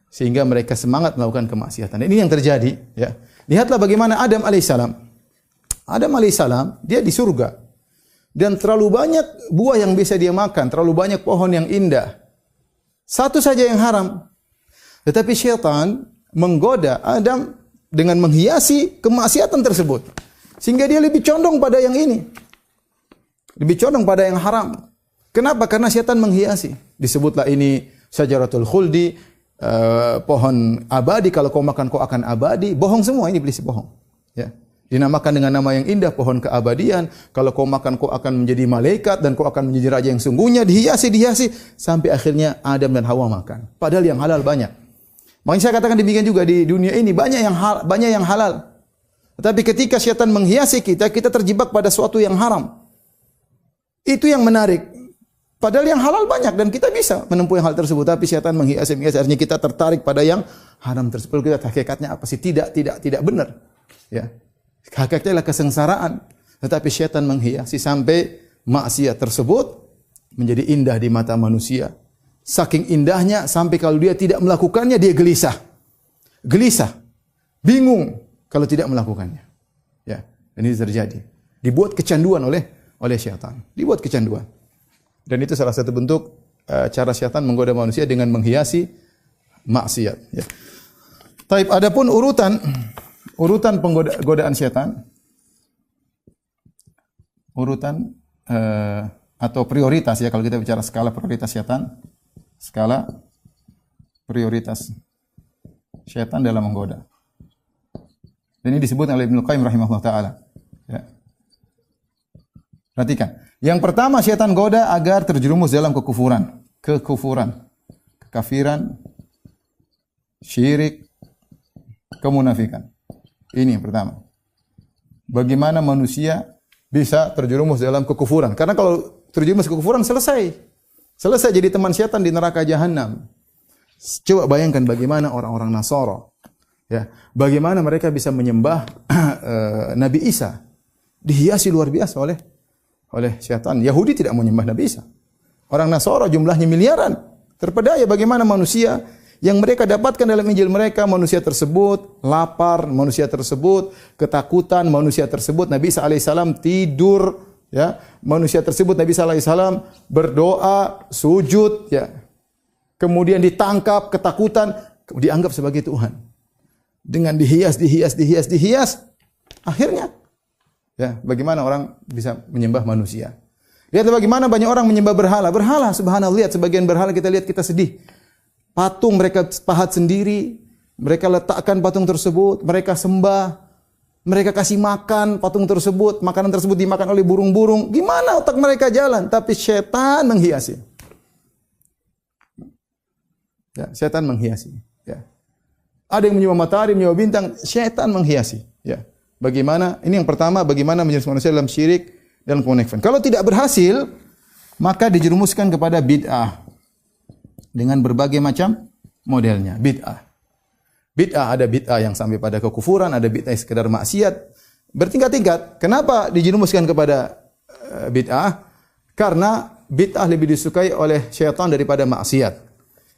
sehingga mereka semangat melakukan kemaksiatan. Ini yang terjadi, ya. Lihatlah bagaimana Adam alaihissalam. Adam alaihissalam, dia di surga. Dan terlalu banyak buah yang bisa dia makan, terlalu banyak pohon yang indah. Satu saja yang haram. Tetapi syaitan menggoda Adam dengan menghiasi kemaksiatan tersebut. Sehingga dia lebih condong pada yang ini. Lebih condong pada yang haram. Kenapa? Karena syaitan menghiasi. Disebutlah ini syajaratul khuldi, pohon abadi, kalau kau makan kau akan abadi. Bohong semua, ini iblis bohong. Ya. Dinamakan dengan nama yang indah, pohon keabadian. Kalau kau makan kau akan menjadi malaikat dan kau akan menjadi raja yang sungguhnya. Dihiasi sampai akhirnya Adam dan Hawa makan. Padahal yang halal banyak. Makanya saya katakan demikian juga di dunia ini banyak yang halal. Tetapi ketika syaitan menghiasi kita, kita terjebak pada suatu yang haram. Itu yang menarik. Padahal yang halal banyak dan kita bisa menempuh hal tersebut. Tapi syaitan menghiasi, artinya kita tertarik pada yang haram tersebut. Kita hakikatnya apa sih? Tidak benar. Ya. Hakikatnya adalah kesengsaraan. Tetapi syaitan menghiasi sampai maksiat tersebut menjadi indah di mata manusia. Saking indahnya sampai kalau dia tidak melakukannya dia gelisah. Bingung kalau tidak melakukannya. Ya, dan ini terjadi. Dibuat kecanduan oleh syaitan. Dibuat kecanduan. Dan itu salah satu bentuk cara syaitan menggoda manusia dengan menghiasi maksiat, ya. Taib, adapun urutan godaan syaitan, atau prioritas, ya, kalau kita bicara skala prioritas syaitan dalam menggoda. Dan ini disebut oleh Ibnu Qayyim rahimahullah taala. Ya. Perhatikan. Yang pertama syaitan goda agar terjerumus dalam kekafiran, syirik, kemunafikan. Ini yang pertama. Bagaimana manusia bisa terjerumus dalam kekufuran? Karena kalau terjerumus kekufuran selesai jadi teman syaitan di neraka jahanam. Coba bayangkan bagaimana orang-orang Nasara, ya, bagaimana mereka bisa menyembah Nabi Isa, dihiasi luar biasa oleh syaitan. Yahudi tidak menyembah Nabi Isa. Orang Nasara jumlahnya miliaran. Terpedaya bagaimana manusia yang mereka dapatkan dalam Injil mereka, manusia tersebut lapar, manusia tersebut ketakutan, manusia tersebut Nabi Isa alaihissalam tidur, ya, manusia tersebut Nabi Isa alaihissalam berdoa, sujud, ya, kemudian ditangkap, ketakutan, dianggap sebagai Tuhan. Dengan dihias, akhirnya, ya, bagaimana orang bisa menyembah manusia? Lihat bagaimana banyak orang menyembah berhala, subhanallah, lihat sebagian berhala kita sedih. Patung mereka pahat sendiri, mereka letakkan patung tersebut, mereka sembah. Mereka kasih makan patung tersebut, makanan tersebut dimakan oleh burung-burung. Gimana otak mereka jalan? Tapi setan menghiasi. Ya, setan menghiasi. Ya. Ada yang menyembah matahari, menyembah bintang, setan menghiasi. Ya. Bagaimana? Ini yang pertama, bagaimana menjerumuskan manusia dalam syirik dan kemunafik. Kalau tidak berhasil, maka dijerumuskan kepada bid'ah dengan berbagai macam modelnya. Bid'ah. Bid'ah, ada bid'ah yang sampai pada kekufuran, ada bid'ah yang sekedar maksiat. Bertingkat-tingkat. Kenapa dijerumuskan kepada bid'ah? Karena bid'ah lebih disukai oleh syaitan daripada maksiat.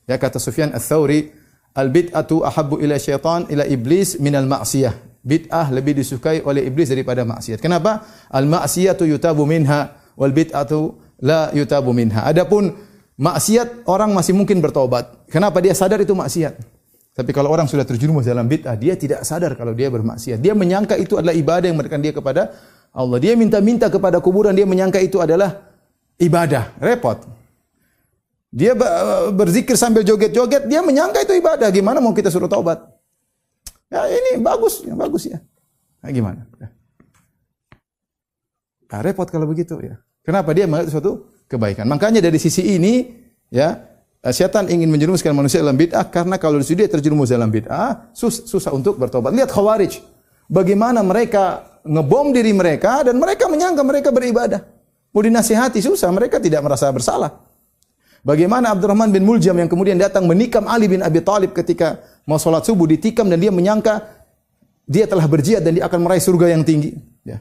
Ya, kata Sufyan Ats-Tsauri, al-bid'atu ahabbu ila syaitan ila iblis minal maksiyah. Bid'ah lebih disukai oleh iblis daripada maksiat. Kenapa? Al-maksiyatu yutabu minha wal bid'atu la yutabu minha. Adapun maksiat orang masih mungkin bertobat. Kenapa? Dia sadar itu maksiat. Tapi kalau orang sudah terjerumus dalam bid'ah, dia tidak sadar kalau dia bermaksiat. Dia menyangka itu adalah ibadah yang mendekatkan dia kepada Allah. Dia minta-minta kepada kuburan, dia menyangka itu adalah ibadah. Repot. Dia berzikir sambil joget-joget, dia menyangka itu ibadah. Gimana mau kita suruh taubat? Ya ini bagus, yang bagus ya. Nah, gimana? Nah, repot kalau begitu ya. Kenapa? Dia menganggap sesuatu kebaikan. Makanya dari sisi ini, ya, setan ingin menjerumuskan manusia dalam bid'ah karena kalau dia terjerumus dalam bid'ah susah untuk bertobat. Lihat Khawarij, bagaimana mereka ngebom diri mereka dan mereka menyangka mereka beribadah. Mau dinasihati susah, mereka tidak merasa bersalah. Bagaimana Abdurrahman bin Muljam yang kemudian datang menikam Ali bin Abi Thalib ketika mau sholat subuh ditikam dan dia menyangka dia telah berjihad dan dia akan meraih surga yang tinggi. Ya.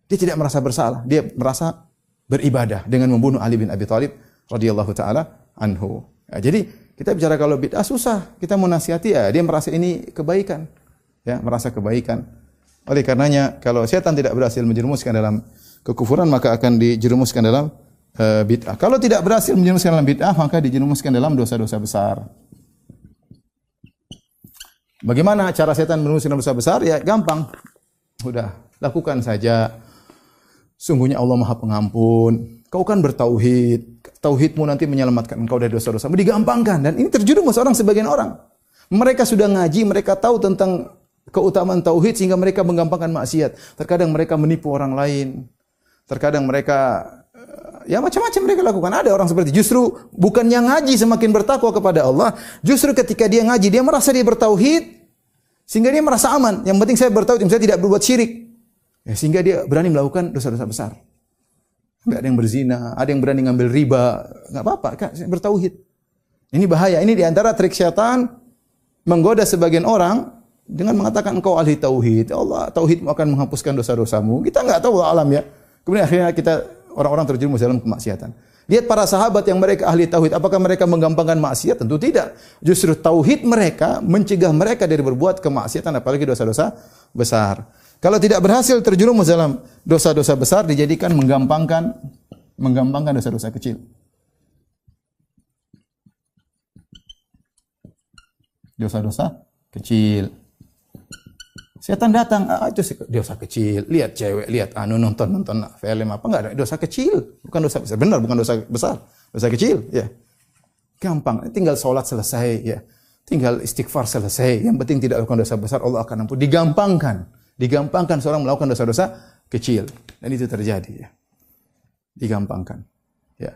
Dia tidak merasa bersalah, dia merasa beribadah dengan membunuh Ali bin Abi Thalib radhiyallahu taala anhu. Ya, jadi kita bicara kalau bid'ah susah, kita mau nasihati ya, dia merasa ini kebaikan. Ya, merasa kebaikan. Oleh karenanya kalau setan tidak berhasil menjerumuskan dalam kekufuran maka akan dijerumuskan dalam bid'ah. Kalau tidak berhasil menjerumuskan dalam bid'ah maka dijerumuskan dalam dosa-dosa besar. Bagaimana cara setan menjerumuskan dalam dosa besar? Ya gampang. Sudah, lakukan saja. Sungguhnya Allah Maha Pengampun. Kau kan bertauhid. Tauhidmu nanti menyelamatkan engkau dari dosa-dosa. Digampangkan dan ini terjerumus sebagian orang. Mereka sudah ngaji, mereka tahu tentang keutamaan tauhid sehingga mereka menggampangkan maksiat. Terkadang mereka menipu orang lain. Terkadang mereka ya macam-macam mereka lakukan. Ada orang seperti justru bukannya ngaji semakin bertakwa kepada Allah, justru ketika dia ngaji dia merasa dia bertauhid sehingga dia merasa aman. Yang penting saya bertauhid, saya tidak berbuat syirik. Ya, sehingga dia berani melakukan dosa-dosa besar. Enggak ada yang berzina, ada yang berani ngambil riba, enggak apa-apa, kan bertauhid. Ini bahaya. Ini di antara trik syaitan menggoda sebagian orang dengan mengatakan engkau ahli tauhid. Allah, tauhidmu akan menghapuskan dosa-dosamu. Kita enggak tahu alam ya. Kemudian akhirnya kita orang-orang terjerumus dalam kemaksiatan. Lihat para sahabat yang mereka ahli tauhid, apakah mereka menggampangkan maksiat? Tentu tidak. Justru tauhid mereka mencegah mereka dari berbuat kemaksiatan apalagi dosa-dosa besar. Kalau tidak berhasil terjerumus dalam dosa-dosa besar dijadikan menggampangkan dosa-dosa kecil. Dosa-dosa kecil. Setan datang, itu dosa kecil. Lihat cewek, lihat nonton film apa enggak ada dosa kecil, bukan dosa besar. Benar, bukan dosa besar, dosa kecil, ya. Gampang, tinggal sholat selesai, ya. Tinggal istighfar selesai. Yang penting tidak lakukan dosa besar, Allah akan ampuni. Digampangkan seorang melakukan dosa-dosa kecil dan itu terjadi, ya. Digampangkan, ya.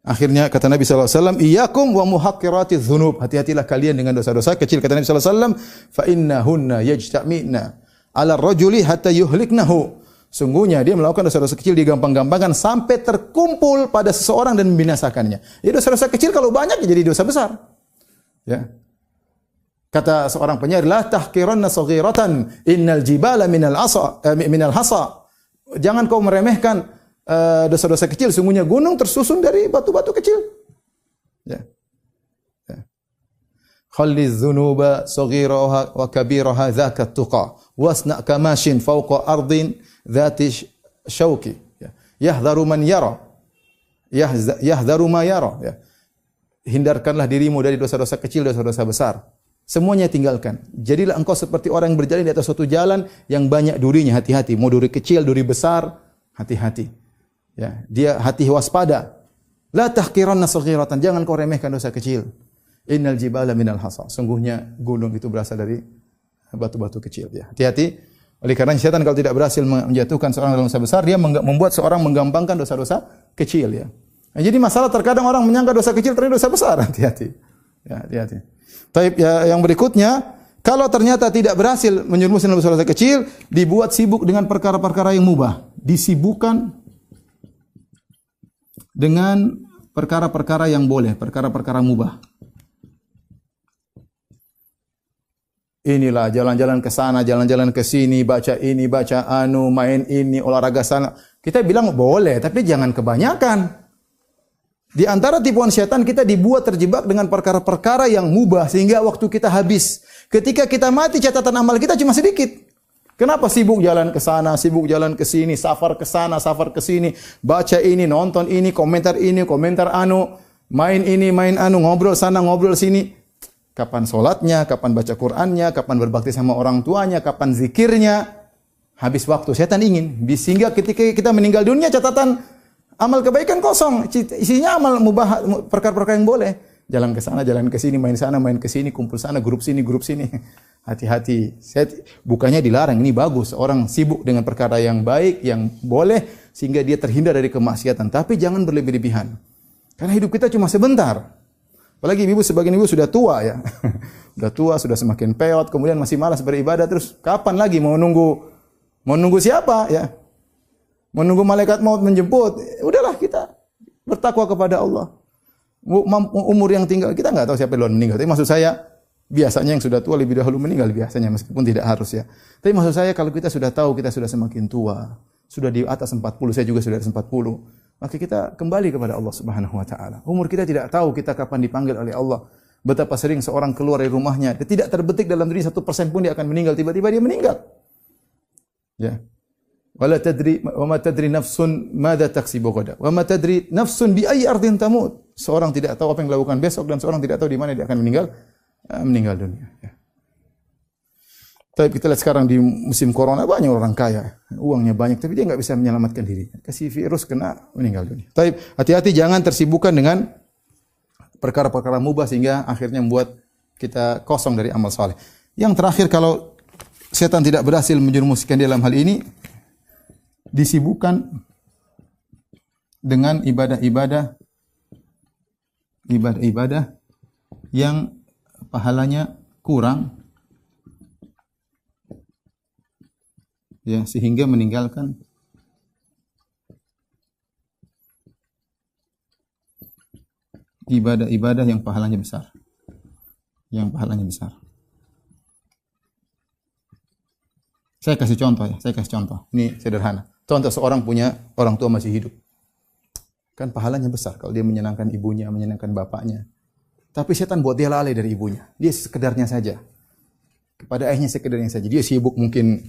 Akhirnya kata Nabi SAW, iyyakum wa muhaqqiratiz dzunub. Hati-hatilah kalian dengan dosa-dosa kecil. Kata Nabi SAW, fa innahunna yajtami'na 'ala ar-rajuli hatta yuhliknahu. Sungguhnya dia melakukan dosa-dosa kecil digampang-gampangkan sampai terkumpul pada seseorang dan membinasakannya. Jadi dosa-dosa kecil kalau banyak jadi dosa besar. Ya. Kata seorang penyair, la tahqiranna saghiratan innal jibala minal hasa. Jangan kau meremehkan dosa-dosa kecil, sungguhnya gunung tersusun dari batu-batu kecil. Ya. Ya. Khalliz dzunuba saghiraha wa kabiraha dzaka tuqa wasna kamashin fawqa ardin dzati syauki. Ya. Yahdharu man yara. Yahdharu ma yara. Ya. Hindarkanlah dirimu dari dosa-dosa kecil, dosa-dosa besar. Semuanya tinggalkan. Jadilah engkau seperti orang yang berjalan di atas suatu jalan yang banyak durinya. Hati-hati. Mau duri kecil, duri besar, hati-hati. Ya, dia hati waspada. La tahqiranna saghiratan. Jangan kau remehkan dosa kecil. Innal jibala minal hasa. Sungguhnya gunung itu berasal dari batu-batu kecil. Ya, hati-hati Oleh karena setan kalau tidak berhasil menjatuhkan seorang dalam dosa besar, dia membuat seorang menggampangkan dosa-dosa kecil ya. Nah, jadi masalah terkadang orang menyangka dosa kecil ternyata dosa besar. Hati-hati. Ya, hati-hati. Taib ya, yang berikutnya, kalau ternyata tidak berhasil menjerumuskan dalam dosa kecil, dibuat sibuk dengan perkara-perkara yang mubah. Disibukkan dengan perkara-perkara yang boleh, perkara-perkara mubah. Inilah jalan-jalan ke sana, jalan-jalan ke sini, baca ini, baca anu, main ini, olahraga sana. Kita bilang boleh, tapi jangan kebanyakan. Di antara tipuan syaitan kita dibuat terjebak dengan perkara-perkara yang mubah sehingga waktu kita habis. Ketika kita mati catatan amal kita cuma sedikit. Kenapa sibuk jalan ke sana, sibuk jalan ke sini, safar ke sana, safar ke sini, baca ini, nonton ini, komentar anu, main ini, main anu, ngobrol sana, ngobrol sini. Kapan solatnya, kapan baca Qur'annya, kapan berbakti sama orang tuanya, kapan zikirnya. Habis waktu. Syaitan ingin. Sehingga ketika kita meninggal dunia, catatan amal kebaikan kosong. Isinya amal mubah, perkara-perkara yang boleh. Jalan ke sana, jalan ke sini, main sana, main ke sini, kumpul sana, grup sini, grup sini. Hati-hati. Bukannya dilarang, ini bagus. Orang sibuk dengan perkara yang baik, yang boleh, sehingga dia terhindar dari kemaksiatan. Tapi jangan berlebih-lebihan. Karena hidup kita cuma sebentar. Apalagi ibu, sebagian ibu sudah tua ya. Sudah tua, sudah semakin peot, kemudian masih malas beribadah, terus kapan lagi mau nunggu siapa ya? Mau nunggu malaikat maut menjemput. Udahlah kita bertakwa kepada Allah. Umur yang tinggal, kita enggak tahu siapa yang meninggal. Tapi maksud saya, biasanya yang sudah tua lebih dahulu meninggal biasanya, meskipun tidak harus ya. Tapi maksud saya kalau kita sudah tahu kita sudah semakin tua, sudah di atas 40, saya juga sudah di atas 40. Maka kita kembali kepada Allah Subhanahu wa taala. Umur kita tidak tahu kita kapan dipanggil oleh Allah. Betapa sering seorang keluar dari rumahnya, tidak terbetik dalam diri 1% pun dia akan meninggal, tiba-tiba dia meninggal. Ya. Wala tadri wa ma tadri nafsun madza taksibu ghadan. Wa ma tadri nafsun bi ayyi ardin tamut. Seorang tidak tahu apa yang dilakukan besok dan seorang tidak tahu di mana dia akan meninggal dunia. Ya. Tapi kita lihat sekarang di musim corona banyak orang kaya, uangnya banyak, tapi dia nggak bisa menyelamatkan diri. Kasih virus kena meninggal dunia. Tapi hati-hati jangan tersibukkan dengan perkara-perkara mubah sehingga akhirnya membuat kita kosong dari amal saleh. Yang terakhir kalau setan tidak berhasil menjerumuskan dalam hal ini, disibukkan dengan ibadah-ibadah yang pahalanya kurang. Ya, sehingga meninggalkan ibadah-ibadah yang pahalanya besar. Yang pahalanya besar. Saya kasih contoh ya, Ini sederhana. Contoh seorang punya orang tua masih hidup. Kan pahalanya besar kalau dia menyenangkan ibunya, menyenangkan bapaknya. Tapi setan buat dia lalai dari ibunya. Dia sekedarnya saja. Kepada ayahnya sekedarnya saja. Dia sibuk mungkin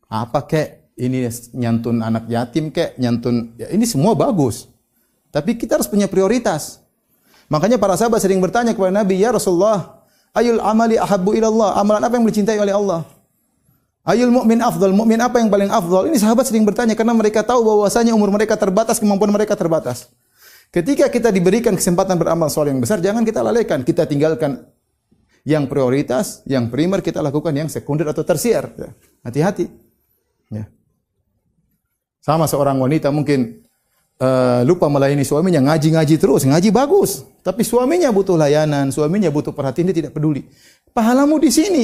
apa kek, ini nyantun anak yatim kek, nyantun, ya ini semua bagus. Tapi kita harus punya prioritas. Makanya para sahabat sering bertanya kepada Nabi, "Ya Rasulullah, ayul amali ahabbu ilallah?" Amalan apa yang dicintai oleh Allah? Ayul mu'min afdal? Mu'min apa yang paling afdal? Ini sahabat sering bertanya karena mereka tahu bahwasanya umur mereka terbatas, kemampuan mereka terbatas. Ketika kita diberikan kesempatan beramal saleh yang besar, jangan kita lalaikan. Kita tinggalkan yang prioritas, yang primer, kita lakukan yang sekunder atau tersier. Hati-hati. Ya. Sama seorang wanita mungkin lupa melayani suaminya, ngaji terus, ngaji bagus, tapi suaminya butuh layanan, suaminya butuh perhatian, dia tidak peduli. Pahalamu di sini,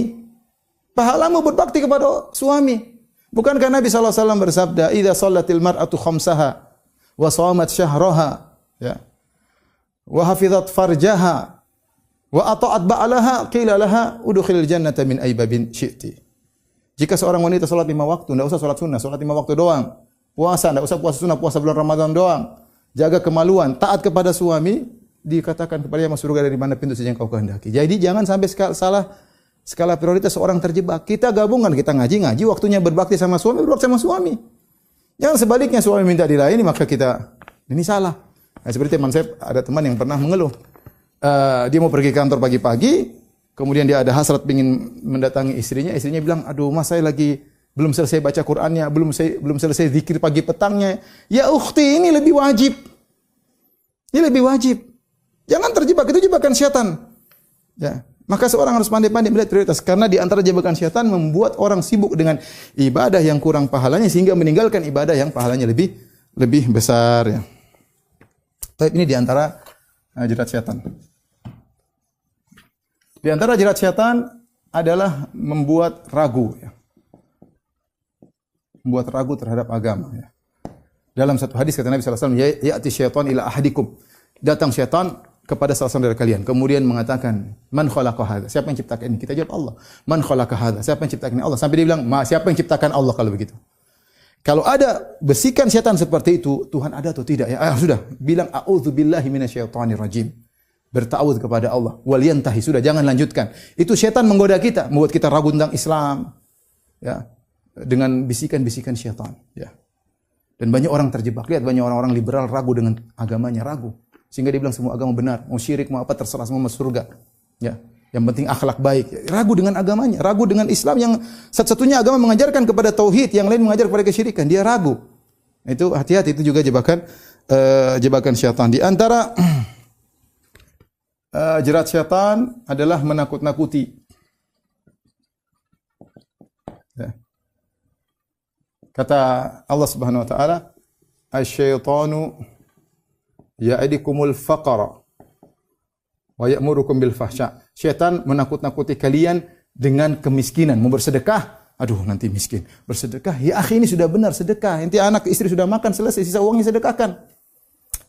pahalamu berbakti kepada suami. Bukankah Nabi SAW bersabda, "Idza shallatil mar'atu khamsaha wa shamat syahraha, ya, wa hafizat farjaha, wa ata'at ba'laha, qila laha udkhilil jannata min ayyi babin syi'ti." Jika seorang wanita salat 5 waktu, tidak usah salat sunnah, salat 5 waktu doang. Puasa, tidak usah puasa sunnah, puasa bulan Ramadan doang. Jaga kemaluan, taat kepada suami, dikatakan kepadanya masuk surga dari mana pintu saja yang kau kehendaki. Jadi jangan sampai salah skala prioritas seorang terjebak. Kita gabungkan, kita ngaji, waktunya berbakti sama suami. Jangan sebaliknya suami minta dilayani maka kita ini salah. Nah, seperti teman saya, ada teman yang pernah mengeluh. Dia mau pergi kantor pagi-pagi, kemudian dia ada hasrat ingin mendatangi istrinya bilang, "Aduh, Mas, saya lagi belum selesai baca Qur'annya, belum selesai zikir pagi petangnya." Ya ukhti, ini lebih wajib. Ini lebih wajib. Jangan terjebak, itu jebakan syaitan. Ya. Maka seorang harus pandai-pandai melihat prioritas, karena di antara jebakan syaitan membuat orang sibuk dengan ibadah yang kurang pahalanya sehingga meninggalkan ibadah yang pahalanya lebih besar ya. Tapi ini di antara jerat syaitan. Di antara jerat syaitan adalah membuat ragu ya. Membuat ragu terhadap agama ya. Dalam satu hadis kata Nabi sallallahu alaihi wasallam, ya'ti syaitan ila ahadikum. Datang syaitan kepada salah seorang dari kalian, kemudian mengatakan, "Man khalaqa hadza?" Siapa yang ciptakan ini? Kita jawab Allah. "Man khalaqa hadza?" Siapa yang ciptakan ini? Allah. Sampai dia bilang, siapa yang ciptakan Allah kalau begitu? Kalau ada bisikan syaitan seperti itu, Tuhan ada atau tidak? Ya, sudah, bilang a'udzubillahi minasyaitonir rajim. Bertawud kepada Allah. Wal yantahi, sudah, jangan lanjutkan. Itu syaitan menggoda kita, membuat kita ragu tentang Islam. Ya, dengan bisikan-bisikan syaitan, ya. Dan banyak orang terjebak. Lihat banyak orang-orang liberal ragu dengan agamanya, ragu. Sehingga dia bilang semua agama benar, mau syirik, mau apa terserah, semua masuk surga. Ya, yang penting akhlak baik. Ragu dengan agamanya, ragu dengan Islam yang satu-satunya agama mengajarkan kepada tauhid, yang lain mengajar kepada kesyirikan. Dia ragu. Itu hati-hati, itu juga jebakan syaitan. Di antara jerat syaitan adalah menakut-nakuti. Ya. Kata Allah Subhanahu wa taala, "Asy-syaitanu ya'idukumul faqra wa ya'murukum bil fahsya." Syaitan menakut-nakuti kalian dengan kemiskinan, mau bersedekah, aduh nanti miskin. Bersedekah, ya akhi ini sudah benar sedekah. Nanti anak istri sudah makan selesai, sisa uangnya sedekahkan.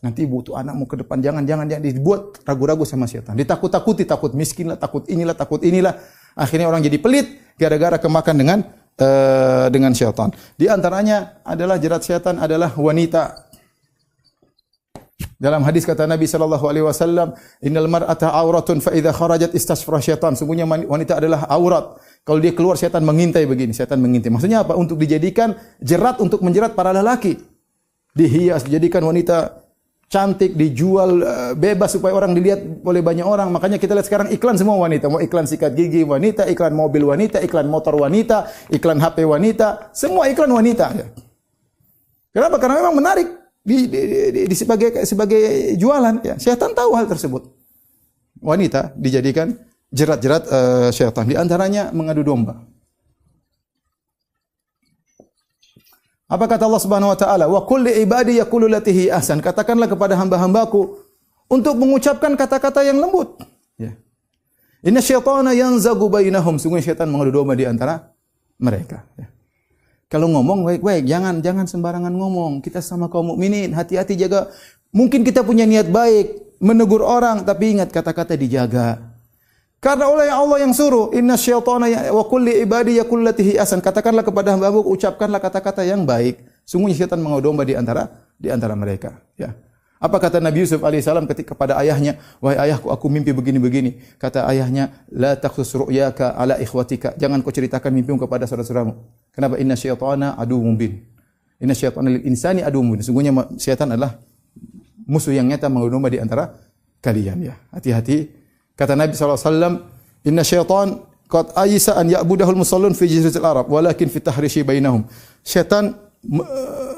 Nanti butuh anakmu ke depan, jangan dibuat ragu-ragu sama syaitan. Ditakut-takuti, takut miskin lah, takut inilah. Akhirnya orang jadi pelit gara-gara kemakan dengan syaitan. Di antaranya adalah jerat syaitan adalah wanita. Dalam hadis kata Nabi sallallahu alaihi wasallam, "Innal mar'ata auratun fa idza kharajat istasfara syaitan." Sungguhnya wanita adalah aurat. Kalau dia keluar syaitan mengintai begini, syaitan mengintai. Maksudnya apa? Untuk dijadikan jerat untuk menjerat para lelaki. Dihias, dijadikan wanita cantik, dijual bebas supaya orang dilihat oleh banyak orang. Makanya kita lihat sekarang iklan semua wanita. Mau iklan sikat gigi wanita, iklan mobil wanita, iklan motor wanita, iklan HP wanita, semua iklan wanita. Ya. Kenapa? Karena memang menarik sebagai jualan. Ya. Syaitan tahu hal tersebut. Wanita dijadikan jerat-jerat syaitan. Di antaranya mengadu domba. Apa kata Allah Subhanahu wa taala? "Wa qul li ibadi yaqulu latihi ahsan." Katakanlah kepada hamba-hambaku untuk mengucapkan kata-kata yang lembut. Ya. Inna syaitana yanzagu bainahum. Sungguh syaitan mengadu domba di antara mereka. Ya. Kalau ngomong baik-baik, jangan sembarangan ngomong. Kita sama kaum mukminin, hati-hati jaga. Mungkin kita punya niat baik, menegur orang, tapi ingat kata-kata dijaga. Karena oleh Allah yang suruh, inna syaitana wa kulli ibadi yaqul latihi ahsan. Katakanlah kepada hamba-Mu, ucapkanlah kata-kata yang baik. Sungguhnya syaitan mengadu domba di antara mereka, ya. Apa kata Nabi Yusuf alaihissalam ketika kepada ayahnya, "Wahai ayahku, aku mimpi begini-begini." Kata ayahnya, "La taqsus ru'yaka ala ikhwatika." Jangan kau ceritakan mimpimu kepada saudara-saudaramu. Kenapa? Inna syaitana aduwwum mubin. Inna syaitana lil insani aduwwum mubin. Sungguhnya syaitan adalah musuh yang nyata mengadu domba di antara kalian, ya. Hati-hati. Kata Nabi SAW, "Inna syaitan qad ayisa an ya'budahul musallun fi jaziratil Arab, walakin fi tahrishi bainahum." Syaitan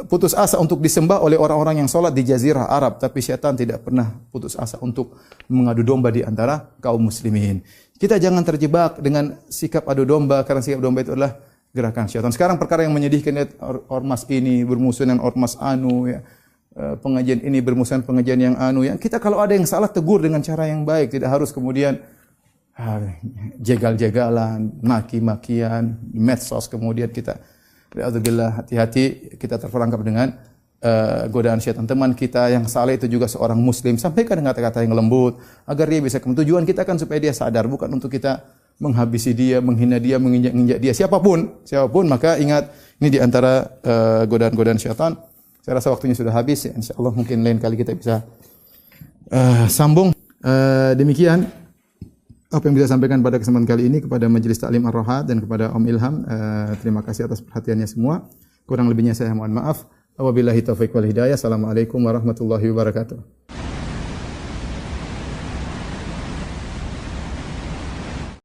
putus asa untuk disembah oleh orang-orang yang salat di jazirah Arab, tapi syaitan tidak pernah putus asa untuk mengadu domba di antara kaum muslimin. Kita jangan terjebak dengan sikap adu domba, karena sikap domba itu adalah gerakan syaitan. Sekarang perkara yang menyedihkan, ormas ini bermusuh dengan ormas anu, ya. Pengajian ini bermusuhan pengajian yang anu, ya. Kita kalau ada yang salah tegur dengan cara yang baik, tidak harus kemudian jegal-jegalan, maki-makian, medsos, kemudian kita alhamdulillah, hati-hati kita terperangkap dengan godaan syaitan. Teman kita yang saleh itu juga seorang muslim, sampaikan dengan kata-kata yang lembut agar dia bisa tujuan kita kan supaya dia sadar, bukan untuk kita menghabisi dia, menghina dia, menginjak-injak dia, siapapun, maka ingat ini di antara godaan-godaan syaitan. Saya rasa waktunya sudah habis, ya. Insyaallah mungkin lain kali kita bisa sambung. Demikian apa yang bisa sampaikan pada kesempatan kali ini kepada Majelis Taklim Ar-Rahat dan kepada Om Ilham. Terima kasih atas perhatiannya semua. Kurang lebihnya saya mohon maaf. Wabillahi taufiq wal hidayah. Assalamualaikum warahmatullahi wabarakatuh.